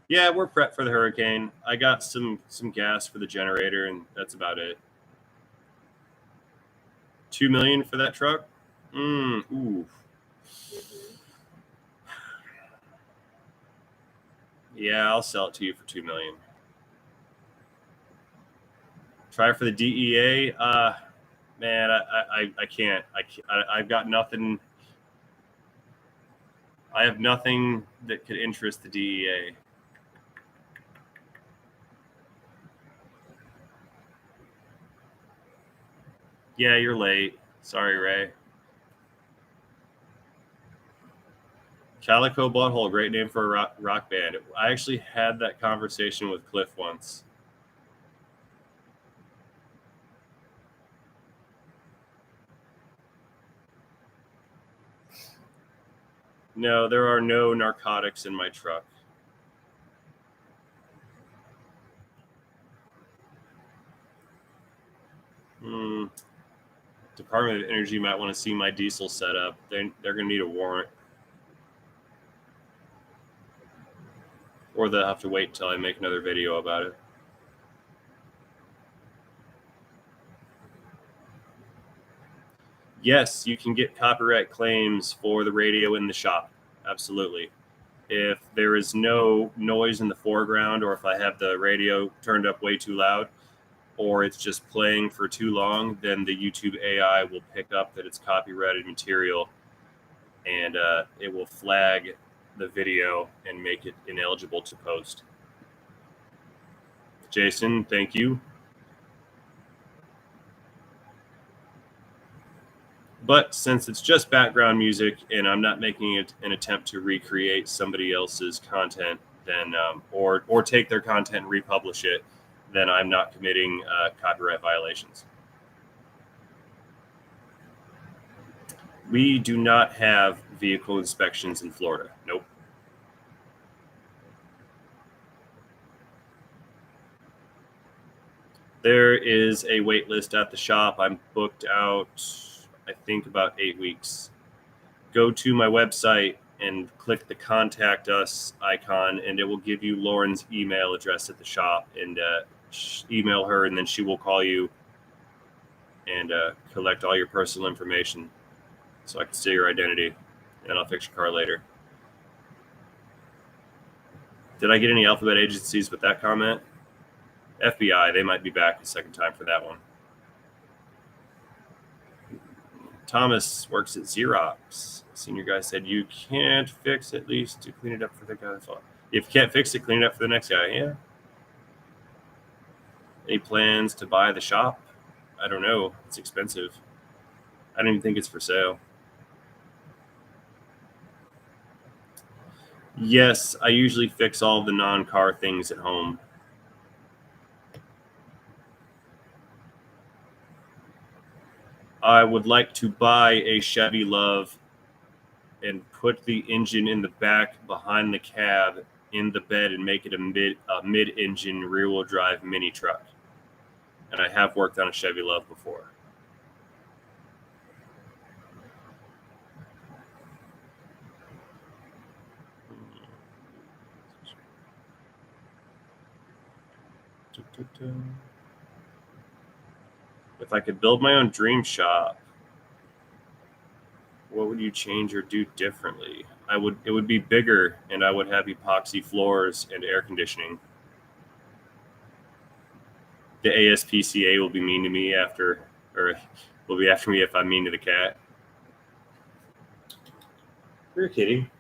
Yeah, we're prepped for the hurricane. I got some gas for the generator, and that's about it. $2 million for that truck? Ooh. Yeah, I'll sell it to you for $2 million. Try for the DEA. Man, I can't. I've got nothing. I have nothing that could interest the DEA. Yeah, you're late. Sorry, Ray. Calico Butthole, great name for a rock band. I actually had that conversation with Cliff once. No, there are no narcotics in my truck. Department of Energy might want to see my diesel setup. They're going to need a warrant. Or they'll have to wait until I make another video about it. Yes, you can get copyright claims for the radio in the shop. Absolutely. If there is no noise in the foreground, or if I have the radio turned up way too loud, or it's just playing for too long, then the YouTube AI will pick up that it's copyrighted material, and it will flag the video and make it ineligible to post. Jason, thank you. But since it's just background music and I'm not making it an attempt to recreate somebody else's content, then or take their content and republish it, then I'm not committing copyright violations. We do not have vehicle inspections in Florida. Nope. There is a wait list at the shop. I'm booked out, I think, about 8 weeks. Go to my website and click the contact us icon, and it will give you Lauren's email address at the shop, and email her, and then she will call you and collect all your personal information so I can see your identity, and I'll fix your car later. Did I get any alphabet agencies with that comment? FBI, they might be back a second time for that one. Thomas works at Xerox. Senior guy said, you can't fix at least to clean it up for the guy. If you can't fix it, clean it up for the next guy. Yeah. Any plans to buy the shop? I don't know. It's expensive. I don't even think it's for sale. Yes, I usually fix all the non-car things at home. I would like to buy a Chevy Love and put the engine in the back behind the cab in the bed and make it a mid-engine rear-wheel drive mini truck. And I have worked on a Chevy Love before. If I could build my own dream shop, what would you change or do differently? It would be bigger, and I would have epoxy floors and air conditioning. The ASPCA will be mean to me will be after me if I'm mean to the cat. You're kidding.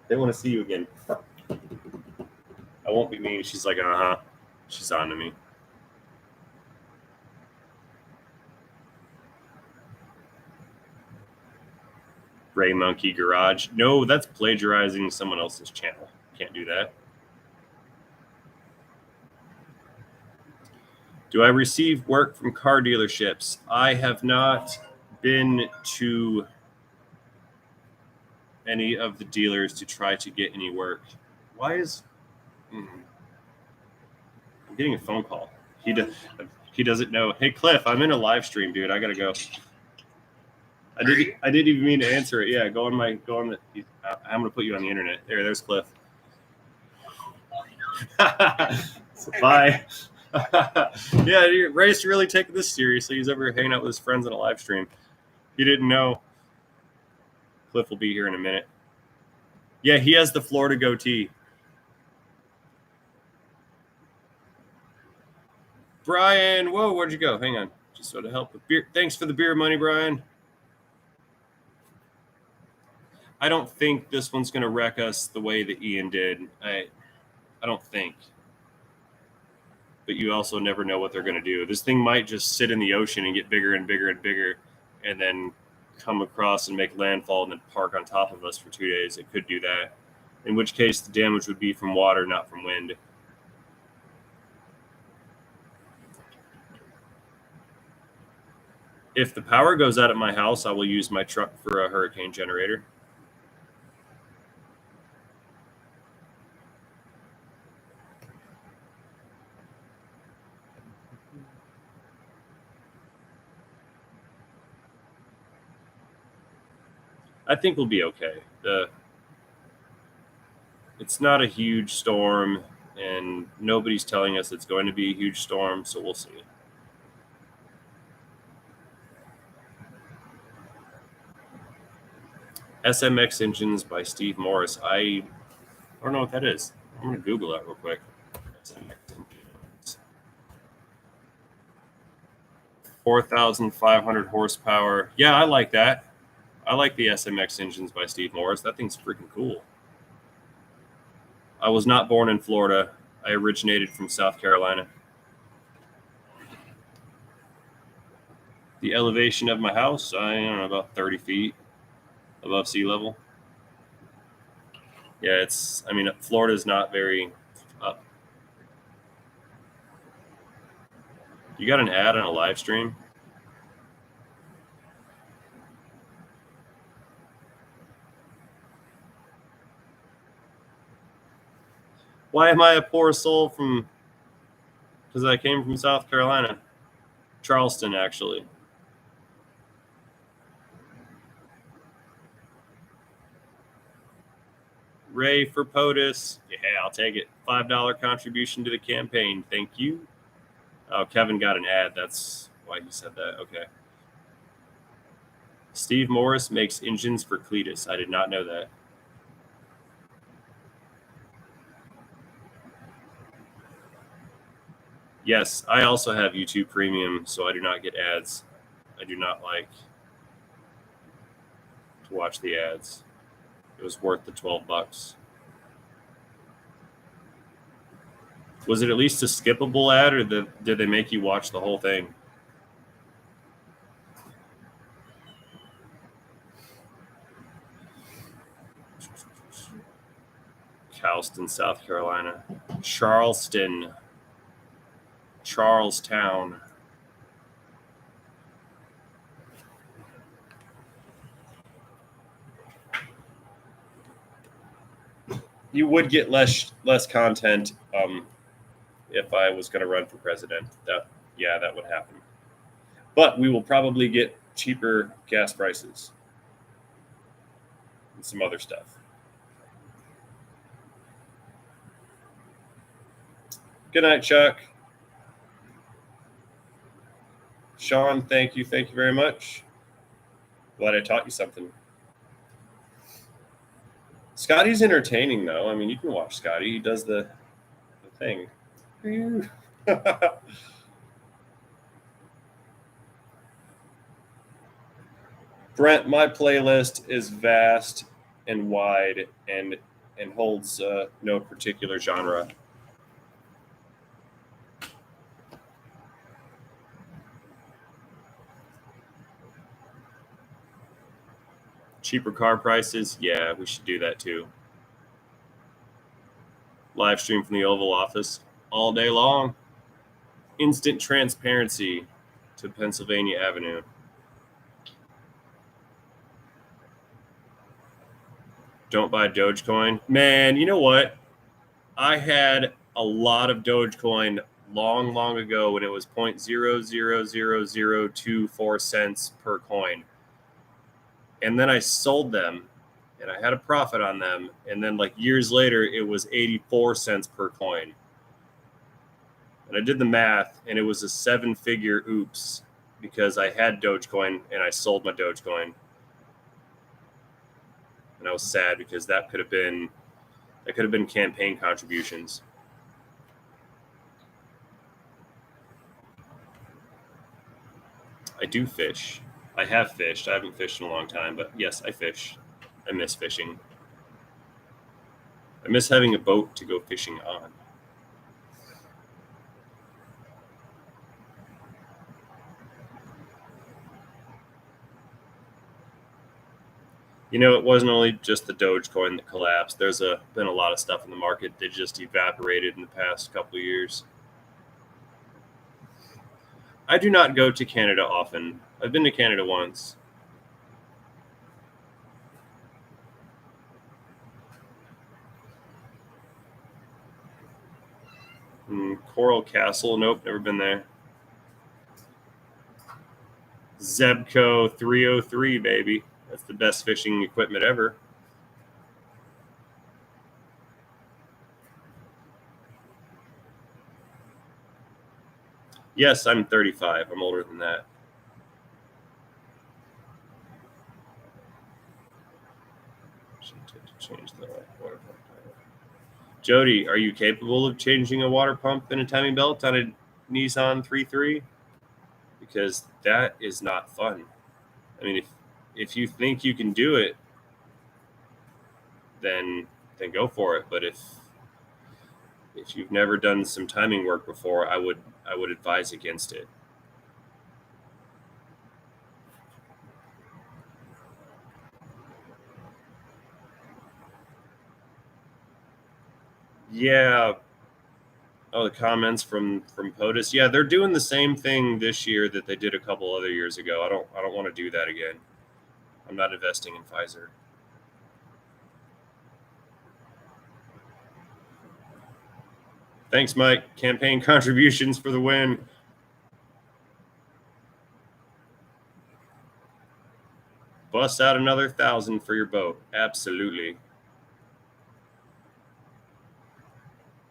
They want to see you again. I won't be mean. She's like, uh-huh. She's on to me. Ray Monkey Garage. No, that's plagiarizing someone else's channel. Can't do that. Do I receive work from car dealerships? I have not been to any of the dealers to try to get any work. Why is... I'm getting a phone call. He doesn't know. Hey, Cliff, I'm in a live stream, dude. I gotta go. I didn't even mean to answer it. Yeah, go on the. I'm gonna put you on the internet. There's Cliff. So, bye. Yeah, Ray's really taking this seriously. He's over hanging out with his friends on a live stream. He didn't know. Cliff will be here in a minute. Yeah, he has the Florida goatee. Brian, whoa, where'd you go? Hang on. Just so to help with beer. Thanks for the beer money, Brian. I don't think this one's going to wreck us the way that Ian did. I don't think. But you also never know what they're going to do. This thing might just sit in the ocean and get bigger and bigger and bigger, and then come across and make landfall and then park on top of us for 2 days. It could do that, in which case the damage would be from water, not from wind. If the power goes out at my house, I will use my truck for a hurricane generator. I think we'll be okay. It's not a huge storm, and nobody's telling us it's going to be a huge storm, so we'll see. SMX Engines by Steve Morris. I don't know what that is. I'm going to Google that real quick. SMX Engines. 4,500 horsepower. Yeah, I like that. I like the SMX Engines by Steve Morris. That thing's freaking cool. I was not born in Florida. I originated from South Carolina. The elevation of my house, I don't know, about 30 feet above sea level. Yeah, Florida's not very up. You got an ad on a live stream? Why am I a poor soul because I came from South Carolina? Charleston, actually. Ray for POTUS. Yeah, I'll take it. $5 contribution to the campaign. Thank you. Oh, Kevin got an ad. That's why he said that. Okay. Steve Morris makes engines for Cletus. I did not know that. Yes, I also have YouTube Premium, so I do not get ads. I do not like to watch the ads. It was worth the $12. Was it at least a skippable ad, or did they make you watch the whole thing? Charleston, South Carolina. Charleston. Charlestown. You would get less content if I was going to run for president. That would happen. But we will probably get cheaper gas prices and some other stuff. Good night, Chuck. Sean, thank you very much. Glad I taught you something. Scotty's entertaining, though. I mean, you can watch Scotty. He does the thing. Brent, my playlist is vast and wide and holds no particular genre. Cheaper car prices? Yeah, we should do that too. Live stream from the Oval Office all day long. Instant transparency to Pennsylvania Avenue. Don't buy Dogecoin. Man, you know what? I had a lot of Dogecoin long ago when it was 0.000024 cents per coin. And then I sold them and I had a profit on them. And then like years later, it was 84 cents per coin. And I did the math and it was a 7-figure oops because I had Dogecoin and I sold my Dogecoin. And I was sad because that could have been campaign contributions. I do fish. I have fished. I haven't fished in a long time, but yes, I fish. I miss fishing. I miss having a boat to go fishing on. You know, it wasn't only just the Dogecoin that collapsed. There's been a lot of stuff in the market that just evaporated in the past couple of years. I do not go to Canada often. I've been to Canada once. Coral Castle, nope, never been there. Zebco 303, baby. That's the best fishing equipment ever. Yes, I'm 35. I'm older than that. Change the water pump. Jody, are you capable of changing a water pump in a timing belt on a Nissan 3.3? Because that is not fun. I mean, if you think you can do it, then go for it. But if you've never done some timing work before, I would advise against it. Yeah. Oh, the comments from POTUS. Yeah, they're doing the same thing this year that they did a couple other years ago. I don't want to do that again. I'm not investing in Pfizer. Thanks, Mike. Campaign contributions for the win. Bust out another 1,000 for your boat. Absolutely.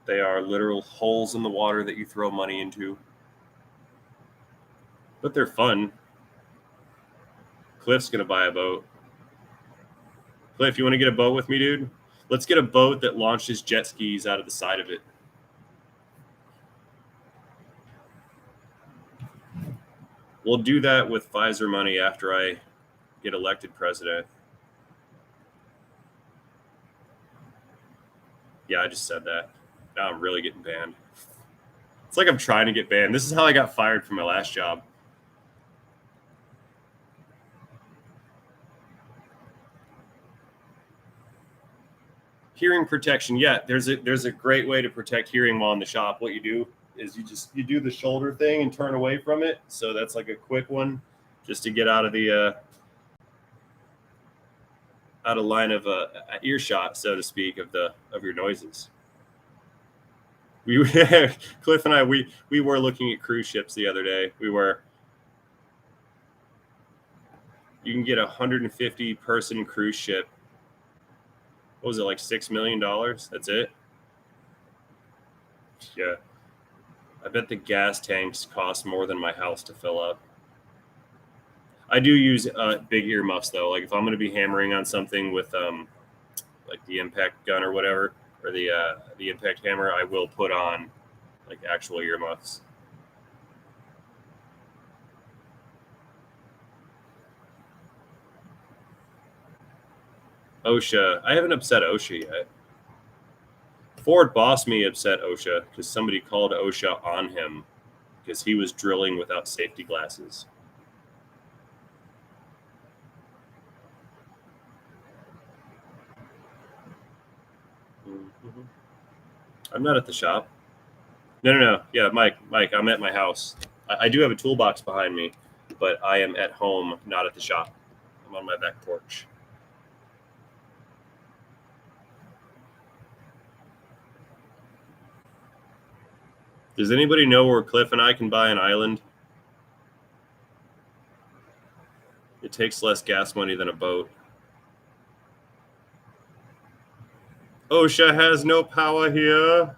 They are literal holes in the water that you throw money into. But they're fun. Cliff's going to buy a boat. Cliff, you want to get a boat with me, dude? Let's get a boat that launches jet skis out of the side of it. We'll do that with Pfizer money after I get elected president. Yeah, I just said that. Now I'm really getting banned. It's like I'm trying to get banned. This is how I got fired from my last job. Hearing protection. Yeah, there's a great way to protect hearing while in the shop. What you do is you do the shoulder thing and turn away from it. So that's like a quick one, just to get out of the out of line of earshot, so to speak, of your noises. Cliff and I we were looking at cruise ships the other day. You can get a 150 person cruise ship. What was it, like $6 million? That's it. Yeah. I bet the gas tanks cost more than my house to fill up. I do use big earmuffs though. Like if I'm going to be hammering on something with like the impact gun or whatever, or the impact hammer, I will put on like actual earmuffs. OSHA. I haven't upset OSHA yet. Ford Boss Me upset OSHA because somebody called OSHA on him because he was drilling without safety glasses. Mm-hmm. I'm not at the shop. No. Yeah, Mike, I'm at my house. I do have a toolbox behind me, but I am at home, not at the shop. I'm on my back porch. Does anybody know where Cliff and I can buy an island? It takes less gas money than a boat. OSHA has no power here.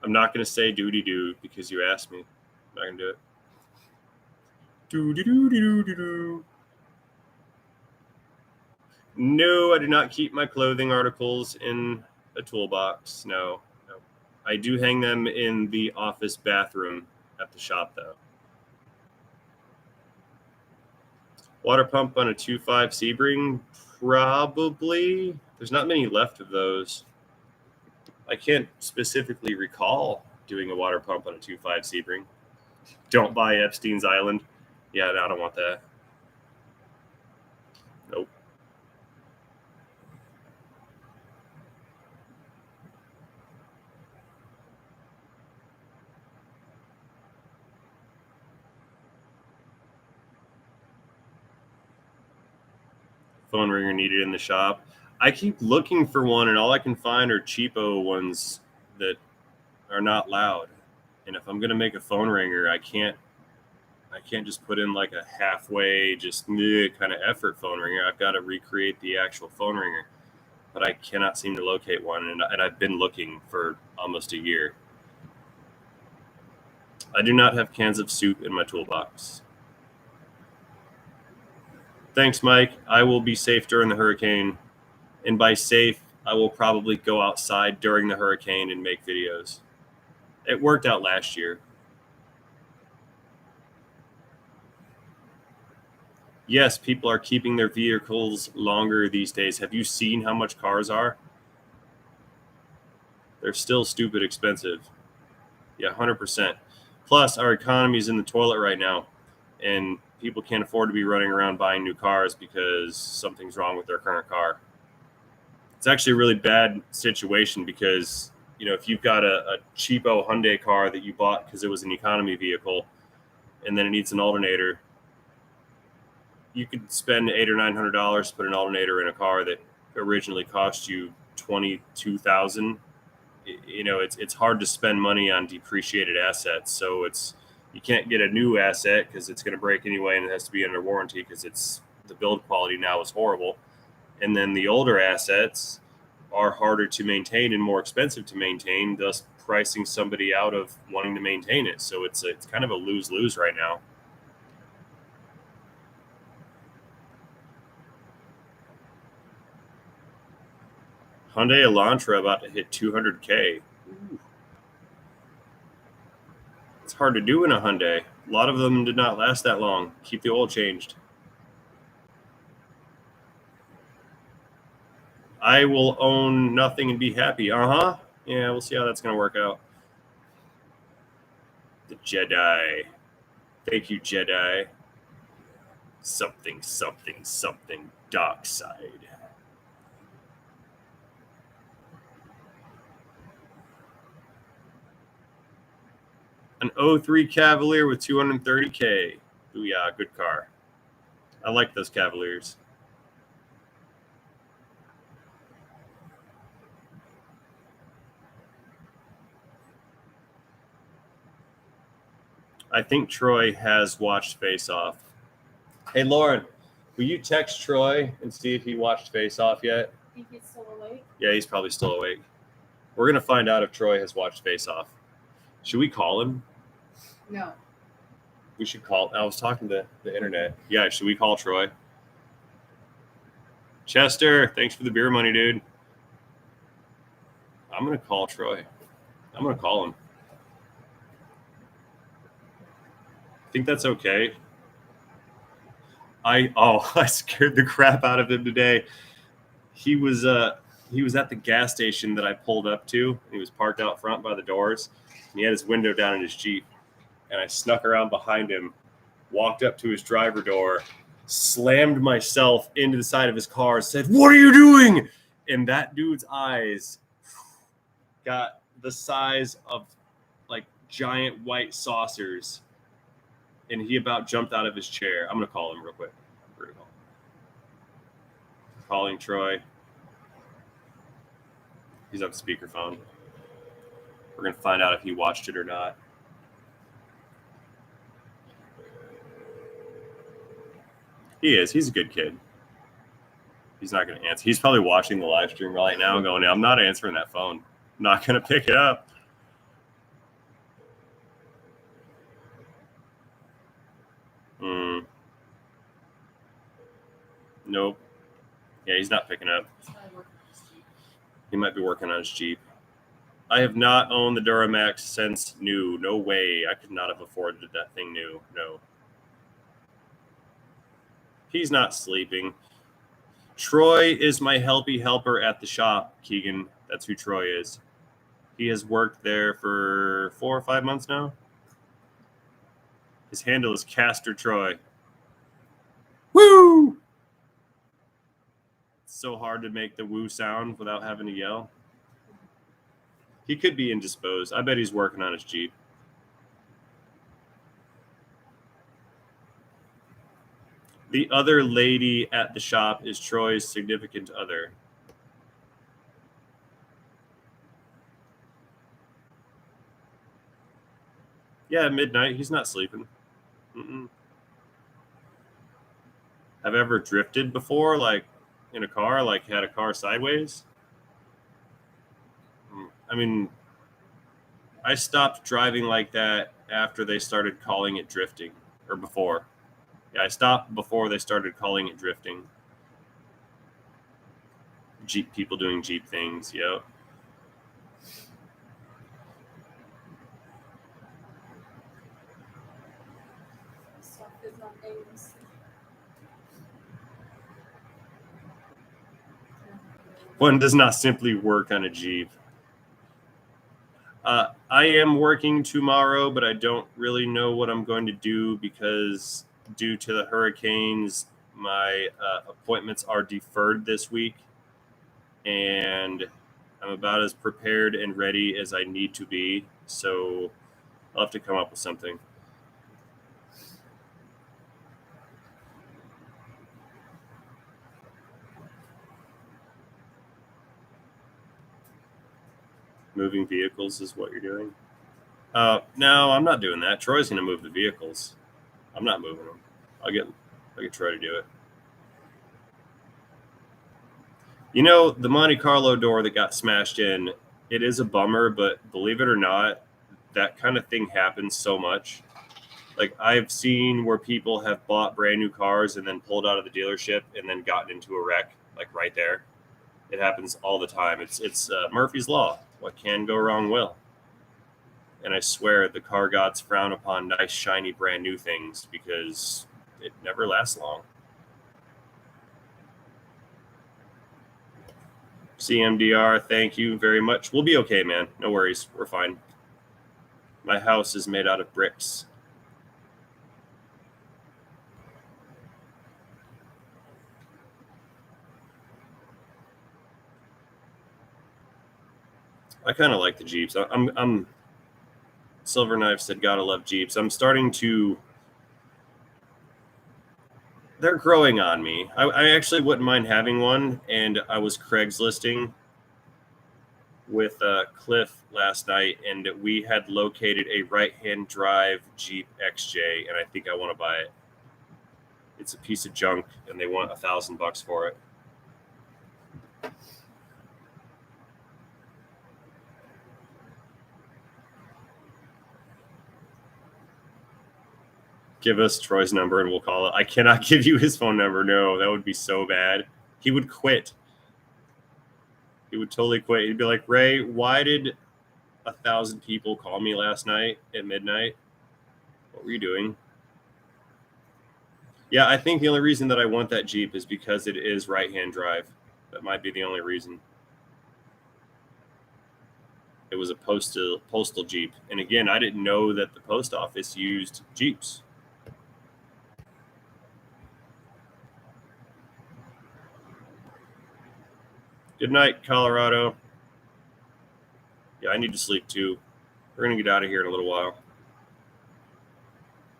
I'm not going to say doody-doo because you asked me. I'm not going to do it. Doody-doo-doo-doo-doo. No, I do not keep my clothing articles in a toolbox. No. I do hang them in the office bathroom at the shop, though. Water pump on a 2.5 Sebring? Probably. There's not many left of those. I can't specifically recall doing a water pump on a 2.5 Sebring. Don't buy Epstein's Island. Yeah, I don't want that. Nope. Phone ringer needed in the shop. I keep looking for one, and all I can find are cheapo ones that are not loud. And if I'm gonna make a phone ringer, I can't just put in like a halfway, just kind of effort phone ringer. I've got to recreate the actual phone ringer, but I cannot seem to locate one, and I've been looking for almost a year. I do not have cans of soup in my toolbox. Thanks, Mike. I will be safe during the hurricane. And by safe, I will probably go outside during the hurricane and make videos. It worked out last year. Yes, people are keeping their vehicles longer these days. Have you seen how much cars are? They're still stupid expensive. Yeah, 100%. Plus, our economy is in the toilet right now, and people can't afford to be running around buying new cars because something's wrong with their current car. It's actually a really bad situation because, you know, if you've got a cheapo Hyundai car that you bought because it was an economy vehicle and then it needs an alternator, you could spend $800 or $900 to put an alternator in a car that originally cost you $22,000. You know, it's hard to spend money on depreciated assets. So you can't get a new asset because it's going to break anyway, and it has to be under warranty because the build quality now is horrible. And then the older assets are harder to maintain and more expensive to maintain, thus pricing somebody out of wanting to maintain it. So it's kind of a lose-lose right now. Hyundai Elantra about to hit 200K. Ooh. It's hard to do in a Hyundai. A lot of them did not last that long. Keep the oil changed. I will own nothing and be happy. Yeah, we'll see how that's going to work out. The Jedi. Thank you, Jedi. Something, dark side. An 03 Cavalier with 230K. Ooh, yeah, good car. I like those Cavaliers. I think Troy has watched Face Off. Hey, Lauren, will you text Troy and see if he watched Face Off yet? Think he's still awake? Yeah, he's probably still awake. We're going to find out if Troy has watched Face Off. Should we call him? No. We should call. I was talking to the internet. Yeah, should we call Troy? Chester, thanks for the beer money, dude. I'm going to call Troy. I'm going to call him. I think that's okay. I scared the crap out of him today. He was at the gas station that I pulled up to. He was parked out front by the doors, and he had his window down in his Jeep. And I snuck around behind him, walked up to his driver door, slammed myself into the side of his car, said, "What are you doing?" And that dude's eyes got the size of like giant white saucers. And he about jumped out of his chair. I'm going to call him real quick. We're going to call him. Calling Troy. He's on speakerphone. We're going to find out if he watched it or not. He is. He's a good kid. He's not going to answer. He's probably watching the live stream right now and going, I'm not answering that phone. I'm not going to pick it up. Nope. Yeah, he's not picking up. He might be working on his Jeep. I have not owned the Duramax since new. No way. I could not have afforded that thing new. No. He's not sleeping. Troy is my helpy helper at the shop, Keegan. That's who Troy is. He has worked there for 4 or 5 months now. His handle is Castor Troy. Woo! It's so hard to make the woo sound without having to yell. He could be indisposed. I bet he's working on his Jeep. The other lady at the shop is Troy's significant other. Yeah, midnight. He's not sleeping. Mm-mm. Have ever drifted before, like in a car, like had a car sideways? I mean, I stopped driving like that after they started calling it drifting, or before. Yeah, I stopped before they started calling it drifting. Jeep people doing Jeep things, yep. Stuff is on names. One does not simply work on a Jeep. I am working tomorrow, but I don't really know what I'm going to do because due to the hurricanes, my appointments are deferred this week, and I'm about as prepared and ready as I need to be. So I'll have to come up with something. Moving vehicles is what you're doing? No, I'm not doing that. Troy's going to move the vehicles. I'm not moving them. I'll get Troy to do it. You know, the Monte Carlo door that got smashed in, it is a bummer, but believe it or not, that kind of thing happens so much. Like, I've seen where people have bought brand new cars and then pulled out of the dealership and then gotten into a wreck, like right there. It happens all the time. It's Murphy's Law. What can go wrong will. And I swear the car gods frown upon nice, shiny, brand new things because it never lasts long. CMDR, thank you very much. We'll be okay, man. No worries. We're fine. My house is made out of bricks. I kind of like the Jeeps. I'm Silver Knife said, gotta love Jeeps. I'm starting to. They're growing on me. I actually wouldn't mind having one, and I was Craigslisting with Cliff last night, and we had located a right-hand drive Jeep XJ, and I think I want to buy it. It's a piece of junk, and they want $1,000 for it. Give us Troy's number and we'll call it. I cannot give you his phone number. No, that would be so bad. He would quit. He would totally quit. He'd be like, Ray, why did 1,000 people call me last night at midnight? What were you doing? Yeah, I think the only reason that I want that Jeep is because it is right-hand drive. That might be the only reason. It was a postal Jeep. And again, I didn't know that the post office used Jeeps. Good night, Colorado. Yeah, I need to sleep too. We're going to get out of here in a little while.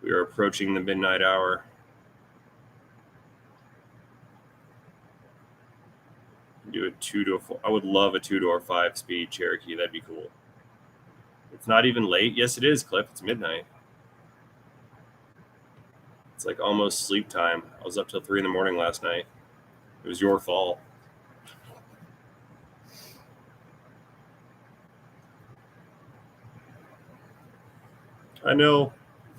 We are approaching the midnight hour. Do a 2-door. I would love a 2-door 5-speed Cherokee. That'd be cool. It's not even late. Yes, it is, Cliff. It's midnight. It's like almost sleep time. I was up till 3 a.m. last night. It was your fault. I know.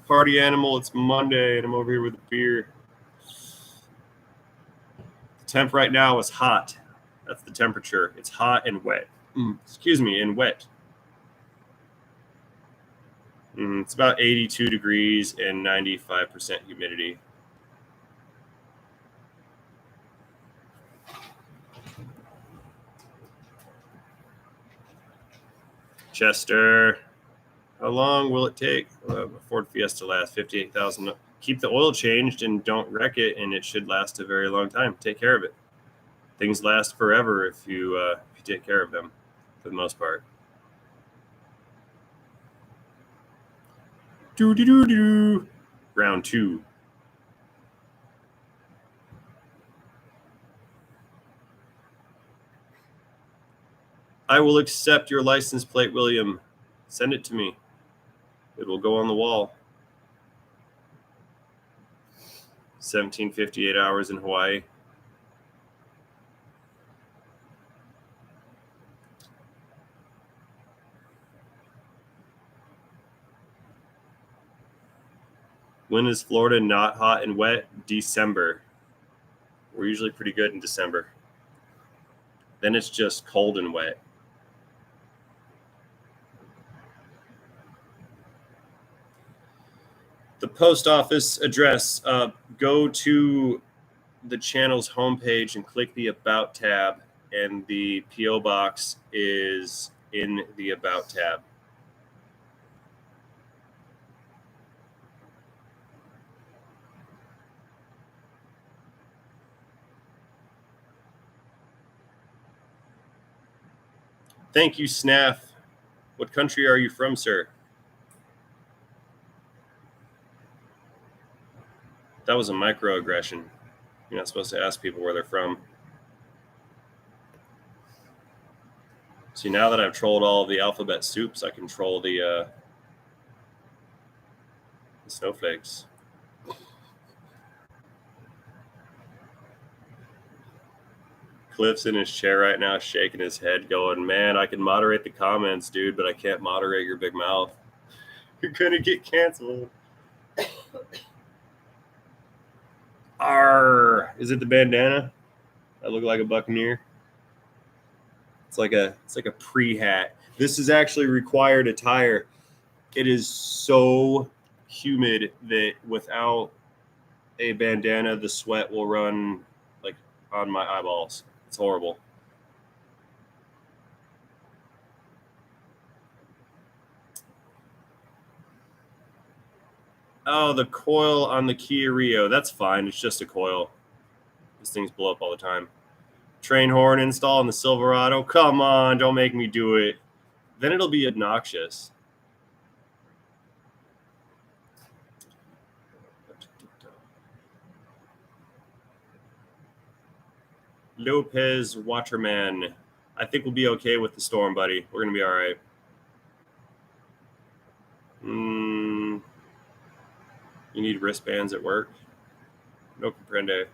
Party animal. It's Monday, and I'm over here with a beer. The temp right now is hot. That's the temperature. It's hot and wet. Excuse me, and wet. It's about 82 degrees and 95% humidity. Chester, How long will it take? A Ford Fiesta last 58,000. Keep the oil changed and don't wreck it, and it should last a very long time. Take care of it. Things last forever if you take care of them, for the most part. Do. Round 2. I will accept your license plate, William. Send it to me. It will go on the wall. 1758 hours in Hawaii. When is Florida not hot and wet? December. We're usually pretty good in December. Then it's just cold and wet. The post office address, go to the channel's homepage and click the About tab, and the P.O. box is in the About tab. Thank you, Snaff. What country are you from, sir? That was a microaggression. You're not supposed to ask people where they're from. See, now that I've trolled all the alphabet soups, I can troll the snowflakes. Cliff's in his chair right now, shaking his head, going, man, I can moderate the comments, dude, but I can't moderate your big mouth. You're going to get canceled. Arr! Is it the bandana? I look like a buccaneer. It's like a pre-hat. This is actually required attire. It is so humid that without a bandana, the sweat will run like on my eyeballs. It's horrible. Oh, the coil on the Kia Rio. That's fine. It's just a coil. These things blow up all the time. Train horn install on the Silverado. Come on, don't make me do it. Then it'll be obnoxious. Lopez Waterman. I think we'll be okay with the storm, buddy. We're going to be all right. You need wristbands at work? No comprende.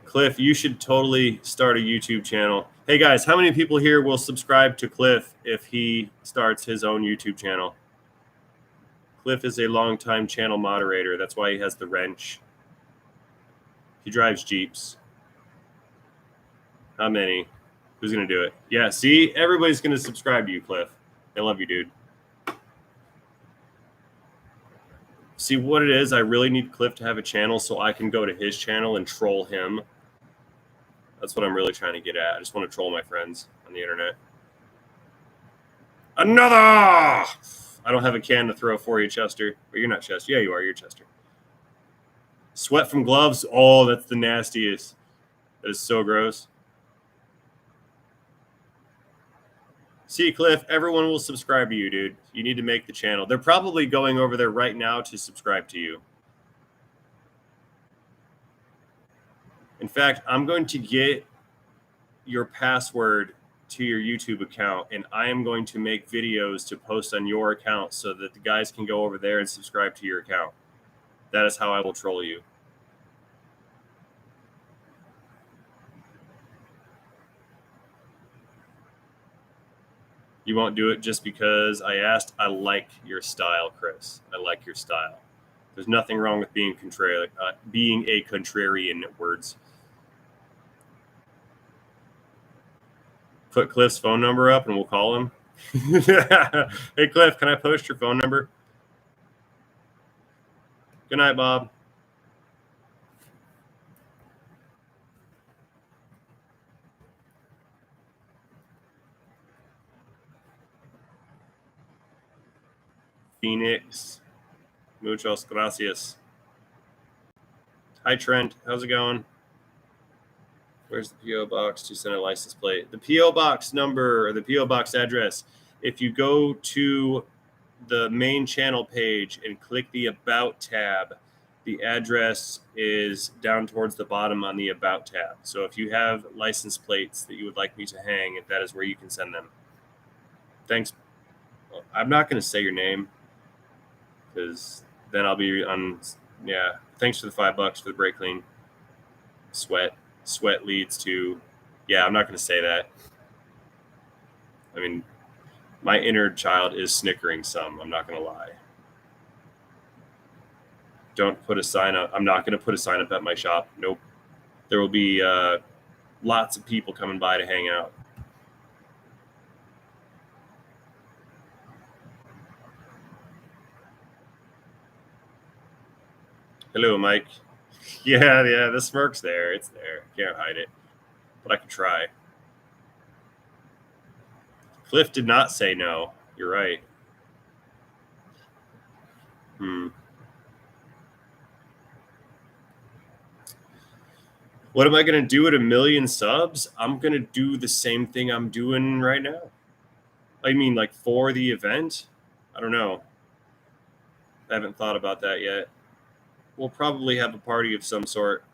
Cliff, you should totally start a YouTube channel. Hey, guys, how many people here will subscribe to Cliff if he starts his own YouTube channel? Cliff is a longtime channel moderator. That's why he has the wrench. He drives Jeeps. How many? Who's going to do it? Yeah, see? Everybody's going to subscribe to you, Cliff. They love you, dude. See what it is? I really need Cliff to have a channel so I can go to his channel and troll him. That's what I'm really trying to get at. I just want to troll my friends on the internet. Another! I don't have a can to throw for you, Chester. Or you're not Chester. Yeah, you are. You're Chester. Sweat from gloves? Oh, that's the nastiest. That is so gross. See, Cliff, everyone will subscribe to you, dude. You need to make the channel. They're probably going over there right now to subscribe to you. In fact, I'm going to get your password to your YouTube account, and I am going to make videos to post on your account so that the guys can go over there and subscribe to your account. That is how I will troll you. You won't do it just because I asked. I like your style, Chris. I like your style. There's nothing wrong with being being a contrarian. Words. Put Cliff's phone number up and we'll call him. Hey, Cliff, can I post your phone number? Good night, Bob. Phoenix. Muchas gracias. Hi, Trent. How's it going? Where's the P.O. box to send a license plate? The P.O. box number, or the P.O. box address, if you go to the main channel page and click the About tab, the address is down towards the bottom on the About tab. So if you have license plates that you would like me to hang, that is where you can send them. Thanks. I'm not going to say your name because then I'll be on. Yeah. Thanks for the $5 for the brake clean. Sweat leads to. Yeah, I'm not going to say that. I mean, my inner child is snickering some. I'm not going to lie. Don't put a sign up. I'm not going to put a sign up at my shop. Nope. There will be lots of people coming by to hang out. Hello, Mike. Yeah, the smirk's there. It's there. Can't hide it. But I can try. Cliff did not say no. You're right. What am I going to do at 1 million subs? I'm going to do the same thing I'm doing right now. I mean, like for the event? I don't know. I haven't thought about that yet. We'll probably have a party of some sort.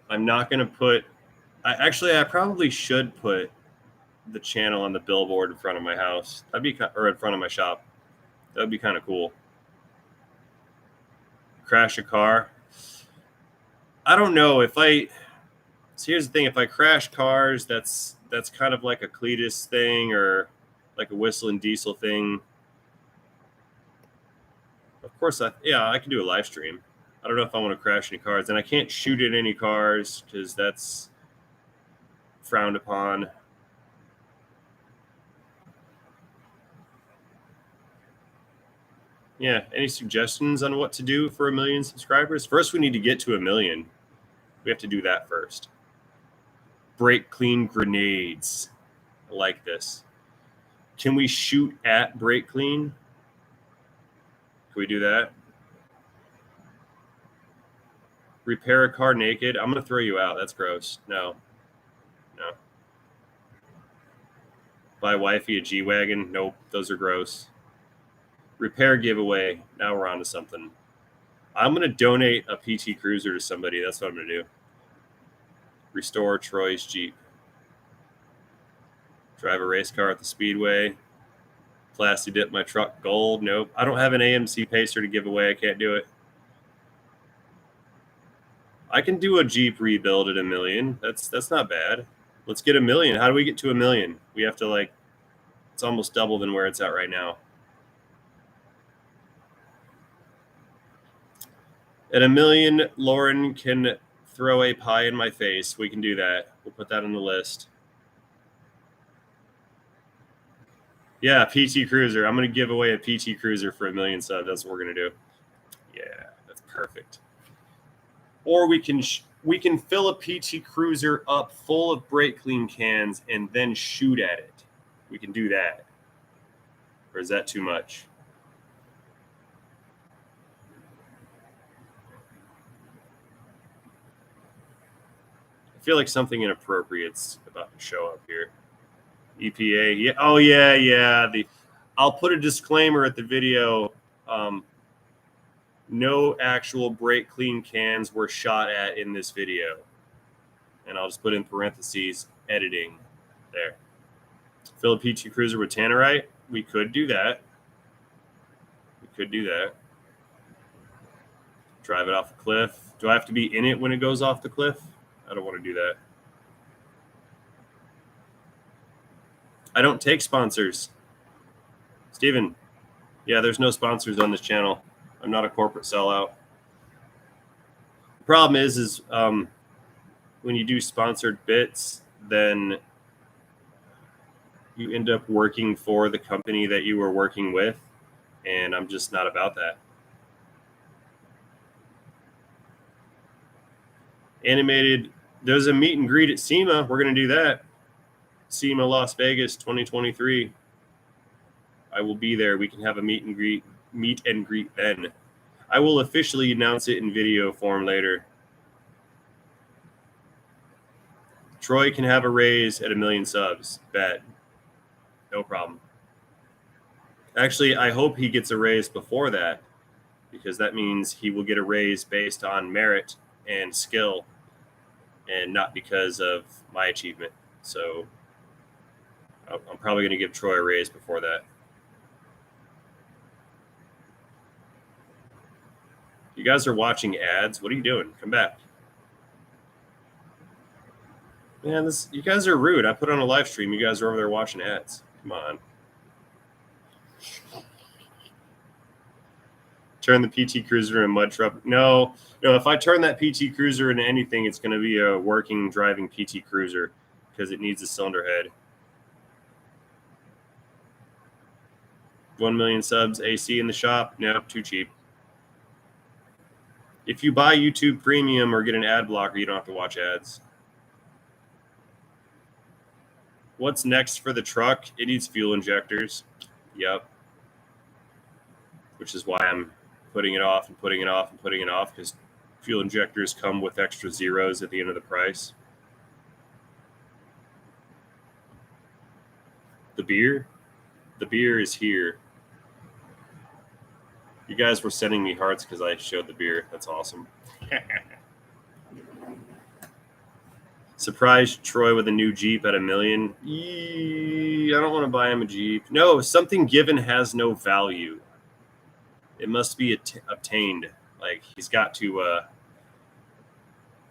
I'm not going to put... I probably should put the channel on the billboard in front of my house. Or in front of my shop. That would be kind of cool. Crash a car. I don't know if I... So here's the thing. If I crash cars, that's kind of like a Cletus thing or like a Whistling Diesel thing. Of course, I can do a live stream. I don't know if I want to crash any cars. And I can't shoot at any cars because that's frowned upon. Yeah, any suggestions on what to do for 1 million subscribers? First, we need to get to 1 million. We have to do that first. Brake clean grenades. I like this. Can we shoot at brake clean? Can we do that? Repair a car naked? I'm going to throw you out. That's gross. No. Buy wifey a G-Wagon? Nope. Those are gross. Repair giveaway. Now we're on to something. I'm going to donate a PT Cruiser to somebody. That's what I'm going to do. Restore Troy's Jeep. Drive a race car at the Speedway. Plasti dip my truck gold. Nope. I don't have an AMC Pacer to give away. I can't do it. I can do a Jeep rebuild at 1 million. That's not bad. Let's get 1 million. How do we get to 1 million? We have to it's almost double than where it's at right now. At 1 million, Lauren can throw a pie in my face. We can do that. We'll put that on the list. Yeah, PT Cruiser. I'm going to give away a PT Cruiser for 1 million subs. That's what we're going to do. Yeah, that's perfect. Or we can fill a PT Cruiser up full of brake clean cans and then shoot at it. We can do that. Or is that too much? I feel like something inappropriate's about to show up here. EPA. Yeah. Oh, yeah. I'll put a disclaimer at the video. No actual brake clean cans were shot at in this video. And I'll just put in parentheses, editing there. Fill a PT Cruiser with tannerite. We could do that. Drive it off a cliff. Do I have to be in it when it goes off the cliff? I don't want to do that. I don't take sponsors. Steven, yeah, there's no sponsors on this channel. I'm not a corporate sellout. The problem is when you do sponsored bits, then you end up working for the company that you were working with, and I'm just not about that. Animated, there's a meet and greet at SEMA. We're going to do that. SEMA Las Vegas 2023. I will be there. We can have a meet and greet then. I will officially announce it in video form later. Troy can have a raise at 1 million subs. Bet. No problem. Actually, I hope he gets a raise before that, because that means he will get a raise based on merit and skill and not because of my achievement. So I'm probably going to give Troy a raise before that. You guys are watching ads. What are you doing? Come back. Man, you guys are rude. I put on a live stream. You guys are over there watching ads. Come on. Turn the PT Cruiser into a mud truck. No. If I turn that PT Cruiser into anything, it's going to be a working, driving PT Cruiser because it needs a cylinder head. 1 million subs, AC in the shop. No, too cheap. If you buy YouTube Premium or get an ad blocker, you don't have to watch ads. What's next for the truck? It needs fuel injectors. Yep. Which is why I'm putting it off and putting it off and putting it off, because fuel injectors come with extra zeros at the end of the price. The beer is here. You guys were sending me hearts because I showed the beer. That's awesome. Surprise Troy with a new Jeep at 1 million. I don't want to buy him a Jeep. No, something given has no value. It must be obtained. Like, he's got to,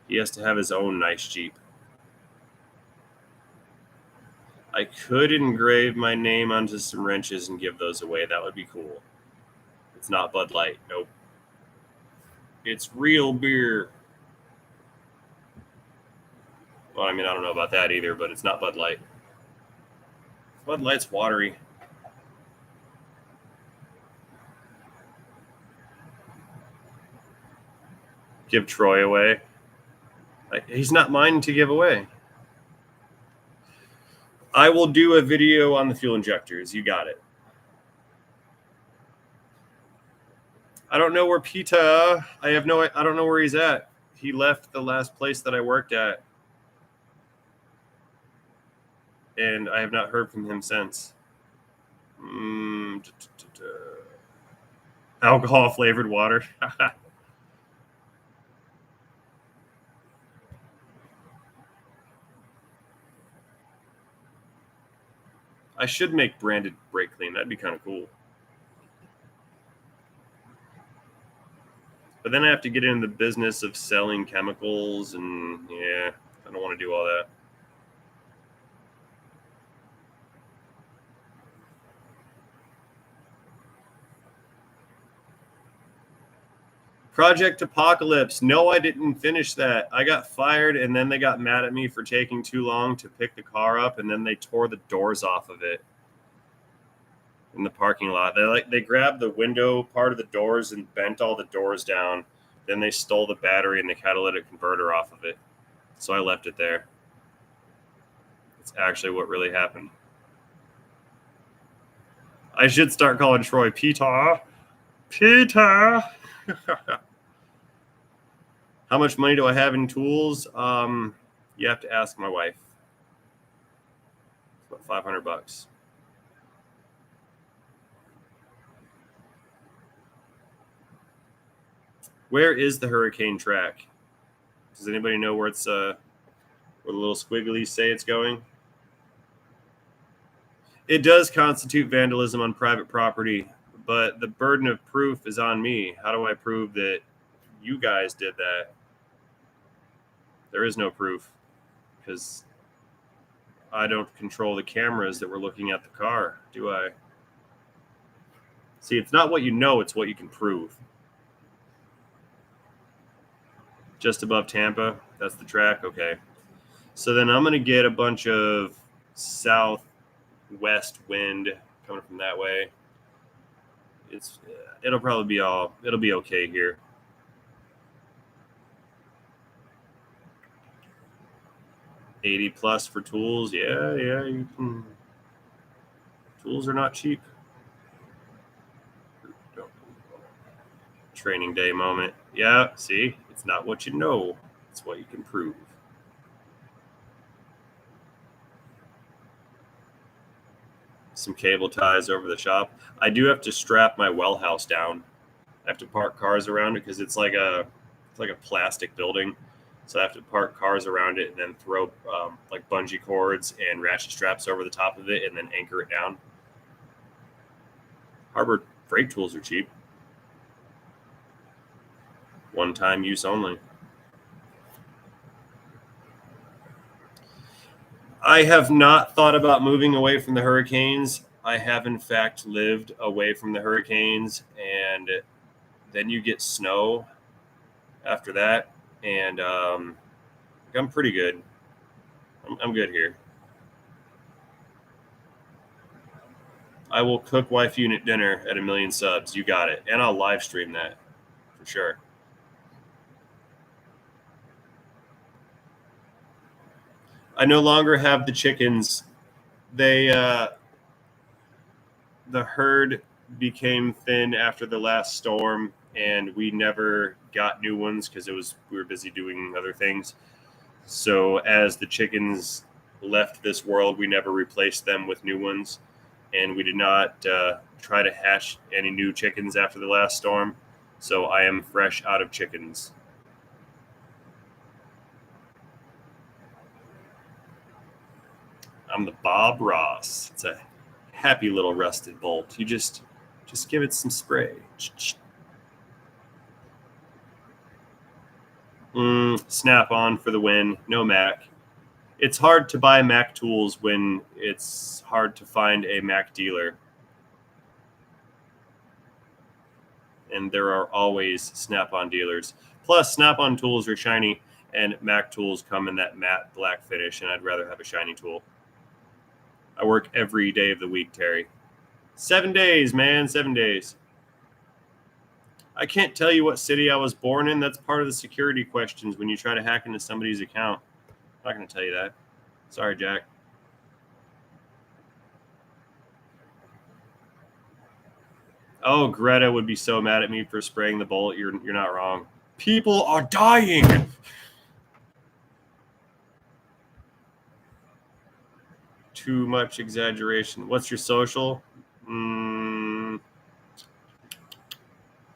he has to have his own nice Jeep. I could engrave my name onto some wrenches and give those away. That would be cool. It's not Bud Light. Nope. It's real beer. Well, I mean, I don't know about that either, but it's not Bud Light. Bud Light's watery. Give Troy away. He's not mine to give away. I will do a video on the fuel injectors. You got it. I don't know where Pita. I don't know where he's at. He left the last place that I worked at, and I have not heard from him since. Alcohol flavored water. I should make branded brake clean. That'd be kind of cool. But then I have to get into the business of selling chemicals, and yeah, I don't want to do all that. Project Apocalypse. No, I didn't finish that. I got fired, and then they got mad at me for taking too long to pick the car up, and then they tore the doors off of it in the parking lot. They grabbed the window part of the doors and bent all the doors down. Then they stole the battery and the catalytic converter off of it. So I left it there. It's actually what really happened. I should start calling Troy Peter. Peter. How much money do I have in tools? You have to ask my wife. It's about $500. Where is the hurricane track? Does anybody know where it's where the little squigglies say it's going? It does constitute vandalism on private property, but the burden of proof is on me. How do I prove that you guys did that? There is no proof because I don't control the cameras that were looking at the car, do I? See, it's not what you know, it's what you can prove. Just above Tampa, that's the track? Okay. So then I'm going to get a bunch of southwest wind coming from that way. It'll be okay here. 80 plus for tools. Yeah, you can. Tools are not cheap. Training day moment. Yeah, see, it's not what you know, it's what you can prove. Some cable ties over the shop. I do have to strap my well house down. I have to park cars around it because it's like a plastic building. So I have to park cars around it and then throw like bungee cords and ratchet straps over the top of it and then anchor it down. Harbor freight tools are cheap. One-time use only. I have not thought about moving away from the hurricanes. I have, in fact, lived away from the hurricanes, and then you get snow after that, and I'm pretty good. I'm good here. I will cook wife unit dinner at 1,000,000 subs. You got it. And I'll live stream that for sure. I no longer have the chickens. They the herd became thin after the last storm, and we never got new ones because we were busy doing other things. So as the chickens left this world, we never replaced them with new ones, and we did not try to hatch any new chickens after the last storm. So I am fresh out of chickens. I'm the Bob Ross. It's a happy little rusted bolt. You just give it some spray. Snap on for the win. No Mac. It's hard to buy Mac tools when it's hard to find a Mac dealer. And there are always Snap-on dealers. Plus, Snap-on tools are shiny, and Mac tools come in that matte black finish, and I'd rather have a shiny tool. I work every day of the week, Terry. 7 days, man, 7 days. I can't tell you what city I was born in. That's part of the security questions when you try to hack into somebody's account. I'm not going to tell you that. Sorry, Jack. Oh, Greta would be so mad at me for spraying the bullet. You're not wrong. People are dying. Too much exaggeration. What's your social? Not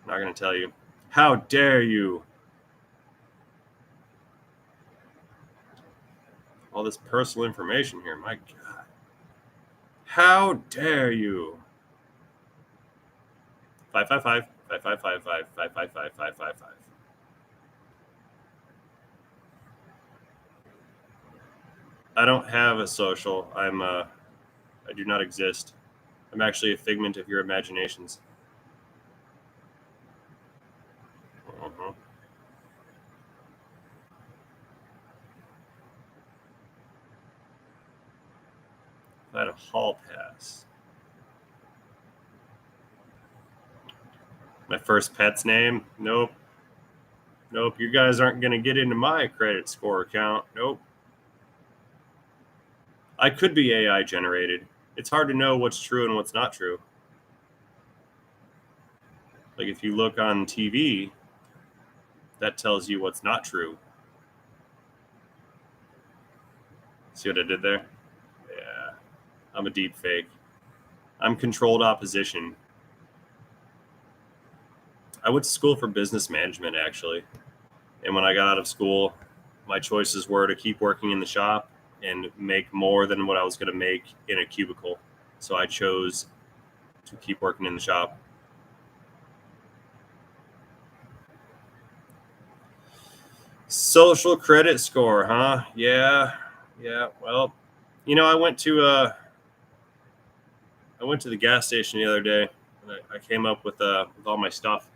going to tell you. How dare you? All this personal information here. My God. How dare you? 555 5555 555 555. I don't have a social. I do not exist. I'm actually a figment of your imaginations. I had a hall pass. My first pet's name? Nope. You guys aren't going to get into my credit score account. Nope. I could be AI generated. It's hard to know what's true and what's not true. Like if you look on TV, that tells you what's not true. See what I did there? Yeah. I'm a deep fake. I'm controlled opposition. I went to school for business management, actually. And when I got out of school, my choices were to keep working in the shop and make more than what I was going to make in a cubicle. So I chose to keep working in the shop. Social credit score, huh? Yeah. Well, I went to the gas station the other day, and I came up with all my stuff,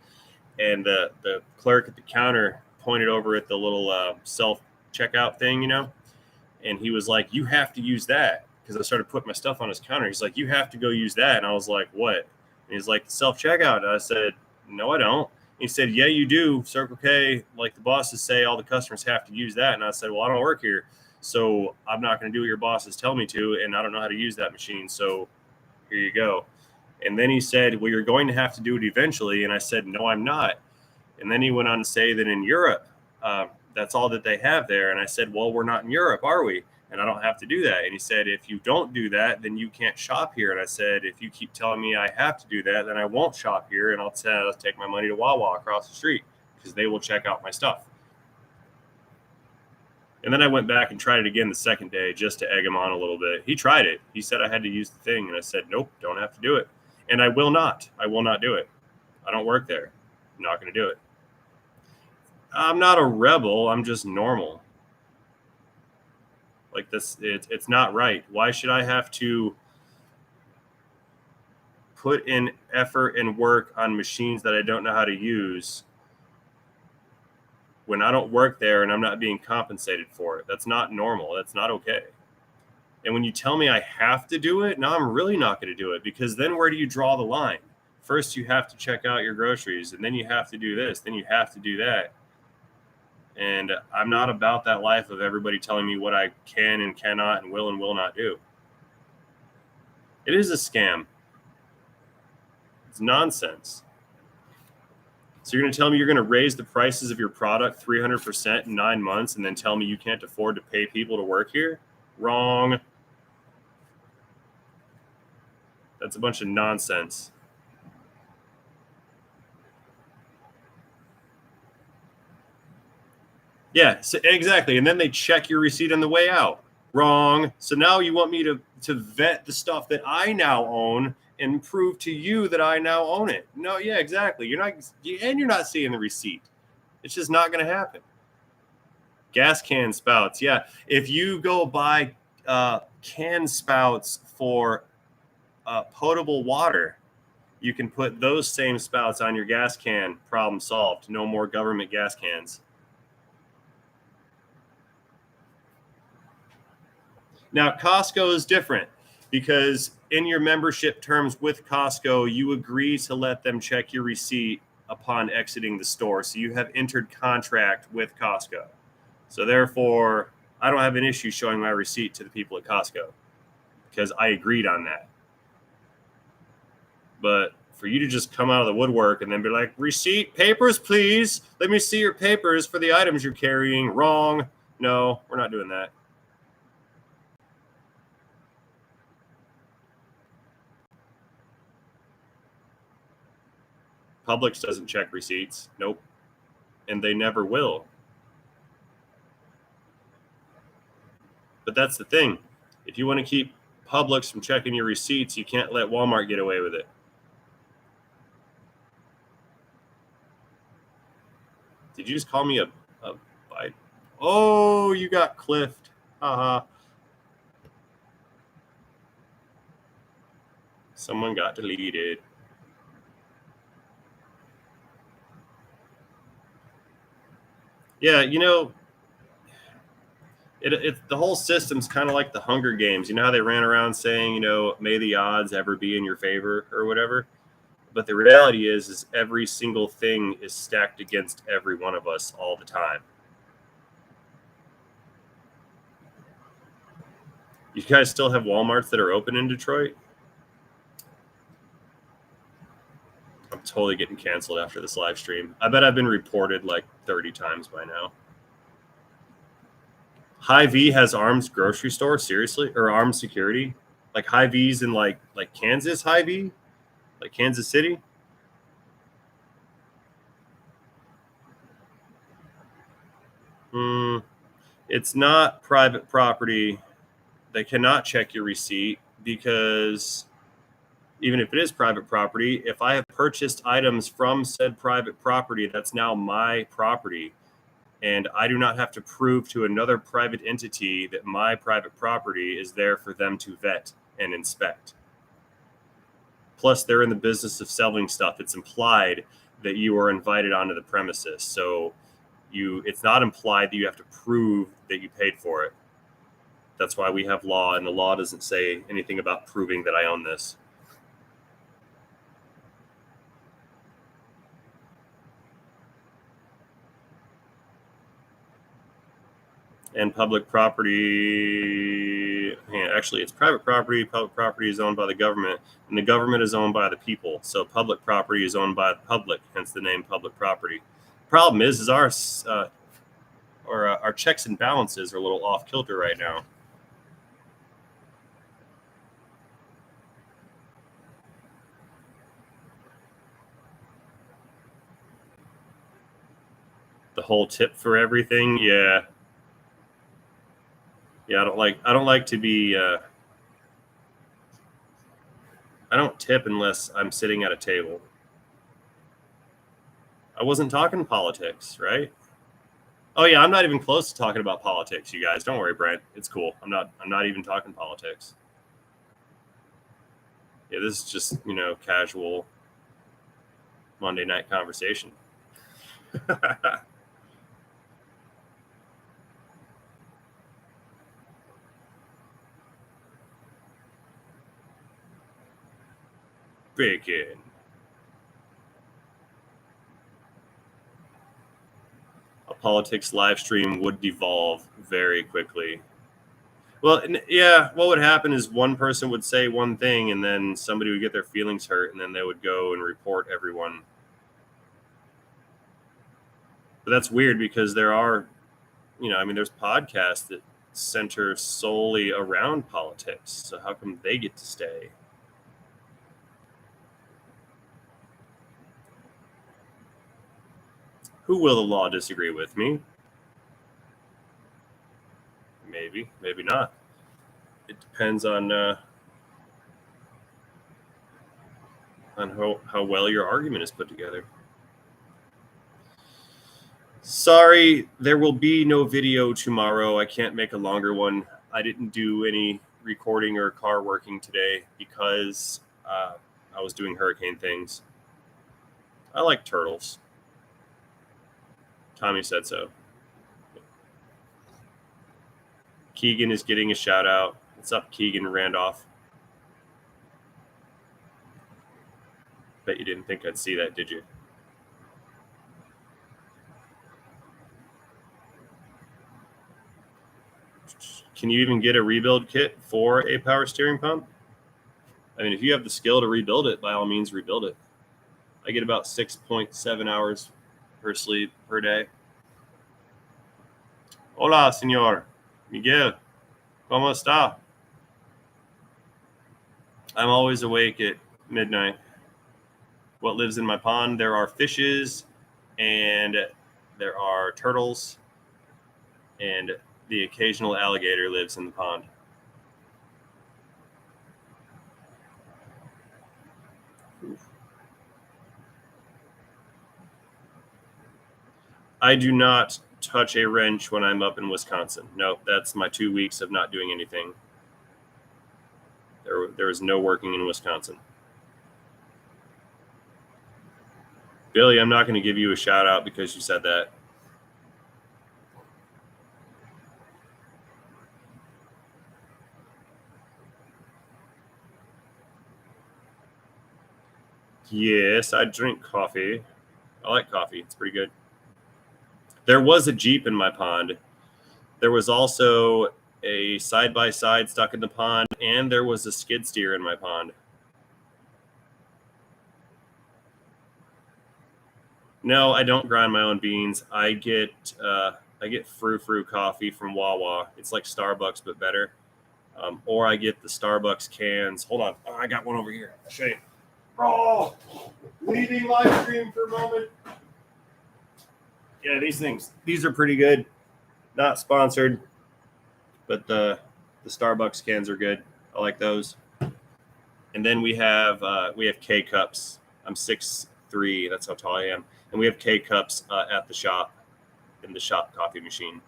and the clerk at the counter pointed over at the little self checkout thing, and he was like, "You have to use that," because I started putting my stuff on his counter. He's like, "You have to go use that," and I was like, "What?" And he's like, "Self checkout." And I said, "No, I don't." He said, "Yeah, you do. Circle K, like the bosses say, all the customers have to use that." And I said, "Well, I don't work here." So I'm not going to do what your bosses tell me to, and I don't know how to use that machine. So here you go. And then he said, well, you're going to have to do it eventually. And I said, no, I'm not. And then he went on to say that in Europe, that's all that they have there. And I said, well, we're not in Europe, are we? And I don't have to do that. And he said, if you don't do that, then you can't shop here. And I said, if you keep telling me I have to do that, then I won't shop here. And I'll take my money to Wawa across the street because they will check out my stuff. And then I went back and tried it again the second day just to egg him on a little bit. He tried it. He said I had to use the thing. And I said, nope, don't have to do it. And I will not. I will not do it. I don't work there. I'm not going to do it. I'm not a rebel. I'm just normal. Like this, it's not right. Why should I have to put in effort and work on machines that I don't know how to use when I don't work there and I'm not being compensated for it? That's not normal. That's not okay. And when you tell me I have to do it, now I'm really not going to do it, because then where do you draw the line? First, you have to check out your groceries, and then you have to do this, then you have to do that. And I'm not about that life of everybody telling me what I can and cannot and will not do. It is a scam. It's nonsense. So you're going to tell me you're going to raise the prices of your product 300% in 9 months and then tell me you can't afford to pay people to work here? Wrong. That's a bunch of nonsense. Yeah, so exactly. And then they check your receipt on the way out. Wrong. So now you want me to vet the stuff that I now own and prove to you that I now own it. No, yeah, exactly. You're not seeing the receipt. It's just not going to happen. Gas can spouts. Yeah. If you go buy can spouts for potable water, you can put those same spouts on your gas can. Problem solved. No more government gas cans. Now, Costco is different because in your membership terms with Costco, you agree to let them check your receipt upon exiting the store. So you have entered contract with Costco. So therefore, I don't have an issue showing my receipt to the people at Costco because I agreed on that. But for you to just come out of the woodwork and then be like, receipt, papers, please. Let me see your papers for the items you're carrying. Wrong. No, we're not doing that. Publix doesn't check receipts. Nope. And they never will. But that's the thing. If you want to keep Publix from checking your receipts, you can't let Walmart get away with it. Did you just call me a bite? Oh, you got cliffed. Haha. Someone got deleted. Yeah, the whole system's kind of like the Hunger Games. You know how they ran around saying, may the odds ever be in your favor or whatever? But the reality is every single thing is stacked against every one of us all the time. You guys still have Walmarts that are open in Detroit? I'm totally getting canceled after this live stream. I bet I've been reported like 30 times by now. Hy-Vee has armed grocery store, seriously? Or armed security? Like Hy-Vee's in like Kansas Hy-Vee? Like Kansas City? It's not private property. They cannot check your receipt because even if it is private property, if I have purchased items from said private property, that's now my property. And I do not have to prove to another private entity that my private property is there for them to vet and inspect. Plus, they're in the business of selling stuff. It's implied that you are invited onto the premises. So it's not implied that you have to prove that you paid for it. That's why we have law, and the law doesn't say anything about proving that I own this. And public property, actually, it's private property. Public property is owned by the government, and the government is owned by the people. So public property is owned by the public, hence the name public property. Problem is our checks and balances are a little off kilter right now. The whole tip for everything, yeah. I don't like to be. I don't tip unless I'm sitting at a table. I wasn't talking politics, right? Oh yeah, I'm not even close to talking about politics, you guys. Don't worry, Brent. It's cool. I'm not even talking politics. Yeah, this is just, casual Monday night conversation. Bacon. A politics live stream would devolve very quickly. Well, yeah, what would happen is one person would say one thing, and then somebody would get their feelings hurt, and then they would go and report everyone. But that's weird because there are, there's podcasts that center solely around politics. So how come they get to stay? Who will the law disagree with me? Maybe, maybe not. It depends on how well your argument is put together. Sorry, there will be no video tomorrow. I can't make a longer one. I didn't do any recording or car working today because I was doing hurricane things. I like turtles. Tommy said so. Keegan is getting a shout out. What's up, Keegan Randolph? Bet you didn't think I'd see that, did you? Can you even get a rebuild kit for a power steering pump? I mean, if you have the skill to rebuild it, by all means, rebuild it. I get about 6.7 hours per sleep per day. Hola, señor. Miguel. ¿Cómo está? I'm always awake at midnight. What lives in my pond? There are fishes, and there are turtles, and the occasional alligator lives in the pond. I do not touch a wrench when I'm up in Wisconsin. No, that's my 2 weeks of not doing anything. There is no working in Wisconsin. Billy, I'm not going to give you a shout out because you said that. Yes, I drink coffee. I like coffee. It's pretty good. There was a Jeep in my pond. There was also a side-by-side stuck in the pond, and there was a skid steer in my pond. No, I don't grind my own beans. I get frou-frou coffee from Wawa. It's like Starbucks, but better. Or I get the Starbucks cans. Hold on. Oh, I got one over here. I'll show you. Oh, leaving live stream for a moment. Yeah, these are pretty good. Not sponsored, but the Starbucks cans are good. I like those. And then we have K cups. I'm 6'3". That's how tall I am. And we have K cups at the shop, in the shop coffee machine.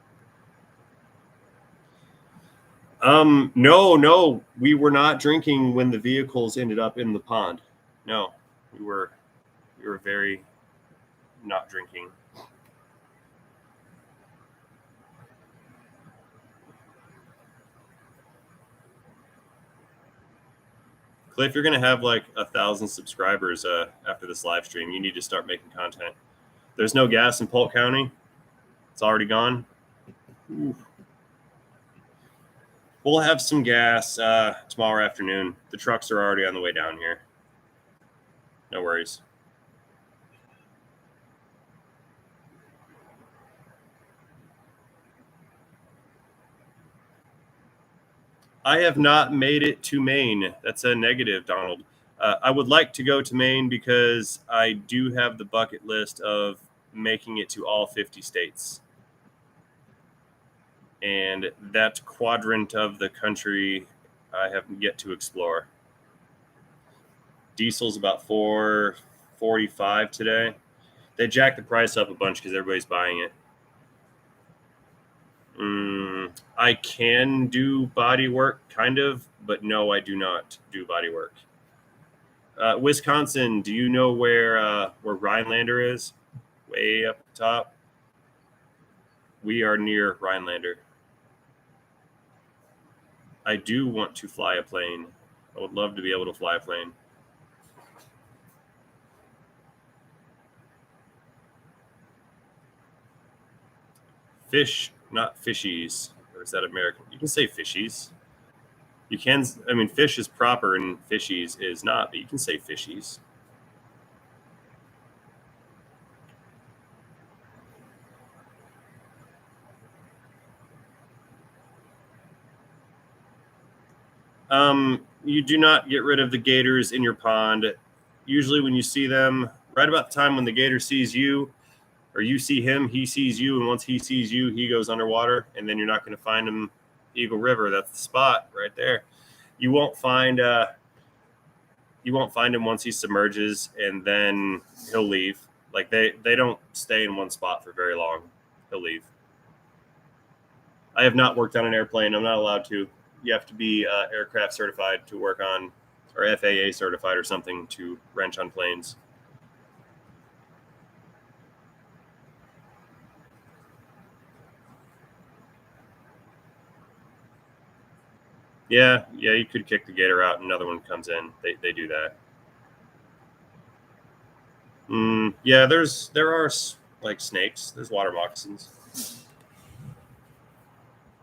No, we were not drinking when the vehicles ended up in the pond. No, we were very not drinking. Cliff, you're going to have like 1,000 subscribers after this live stream. You need to start making content. There's no gas in Polk County. It's already gone. Ooh. We'll have some gas tomorrow afternoon. The trucks are already on the way down here. No worries. I have not made it to Maine. That's a negative, Donald. I would like to go to Maine because I do have the bucket list of making it to all 50 states. And that quadrant of the country I have yet to explore. Diesel's about $4.45 today. They jacked the price up a bunch because everybody's buying it. I can do body work, kind of, but no, I do not do body work. Wisconsin, do you know where Rhinelander is? Way up top. We are near Rhinelander. I do want to fly a plane. I would love to be able to fly a plane. Fish, not fishies. Or is that American? You can say fishies. You can, I mean, fish is proper and fishies is not, but you can say fishies. You do not get rid of the gators in your pond. Usually when you see them, right about the time when the gator sees you, or you see him, he sees you, and once he sees you, he goes underwater, and then you're not going to find him. Eagle River, that's the spot right there. You won't find him once he submerges, and then he'll leave. Like they don't stay in one spot for very long. He'll leave. I have not worked on an airplane. I'm not allowed to. You have to be aircraft certified to work on, or FAA certified or something to wrench on planes. Yeah, you could kick the gator out and another one comes in. They do that. Yeah, there are like snakes. There's water moccasins.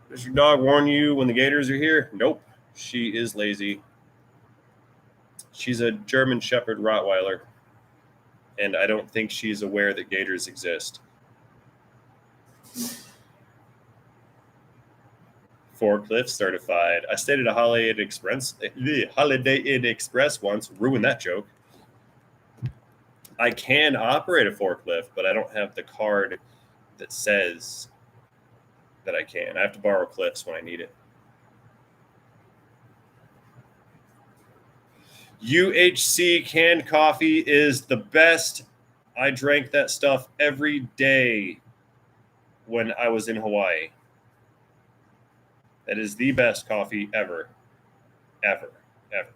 Does your dog warn you when the gators are here? Nope. She is lazy. She's a German Shepherd Rottweiler, and I don't think she's aware that gators exist. Forklift certified. I stayed at a Holiday Inn Express once. Ruined that joke. I can operate a forklift, but I don't have the card that says that I can. I have to borrow Cliff's when I need it. UHC canned coffee is the best. I drank that stuff every day when I was in Hawaii. That is the best coffee ever. Ever. Ever.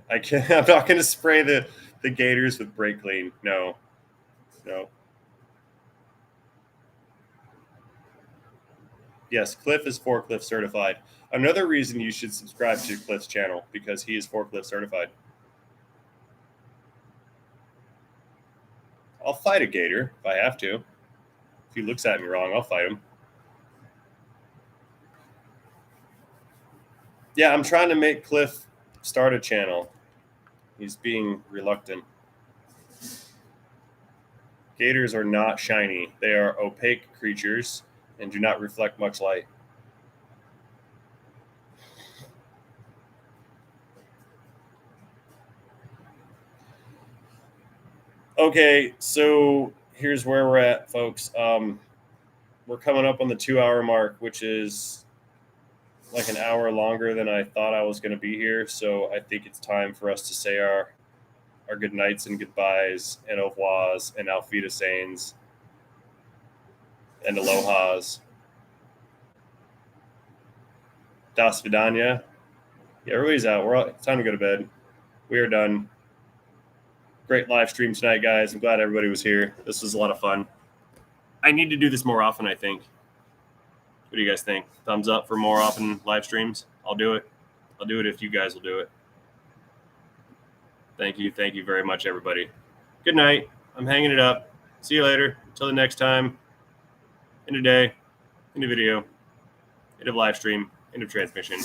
I'm not going to spray the gators with brake clean. No. Yes, Cliff is forklift certified. Another reason you should subscribe to Cliff's channel, because he is forklift certified. I'll fight a gator if I have to. If he looks at me wrong, I'll fight him. Yeah, I'm trying to make Cliff start a channel. He's being reluctant. Gators are not shiny. They are opaque creatures and do not reflect much light. Okay, so here's where we're at, folks. We're coming up on the 2-hour mark, which is like an hour longer than I thought I was going to be here. So I think it's time for us to say our good nights and goodbyes and au revoirs and auf Wiedersehens and alohas. Das Vidania. Yeah, everybody's out. It's time to go to bed. We are done. Great live stream tonight, guys. I'm glad everybody was here. This was a lot of fun. I need to do this more often, I think. What do you guys think? Thumbs up for more often live streams? I'll do it. I'll do it if you guys will do it. Thank you. Thank you very much, everybody. Good night. I'm hanging it up. See you later. Till the next time, end of day, end of video, end of live stream, end of transmission.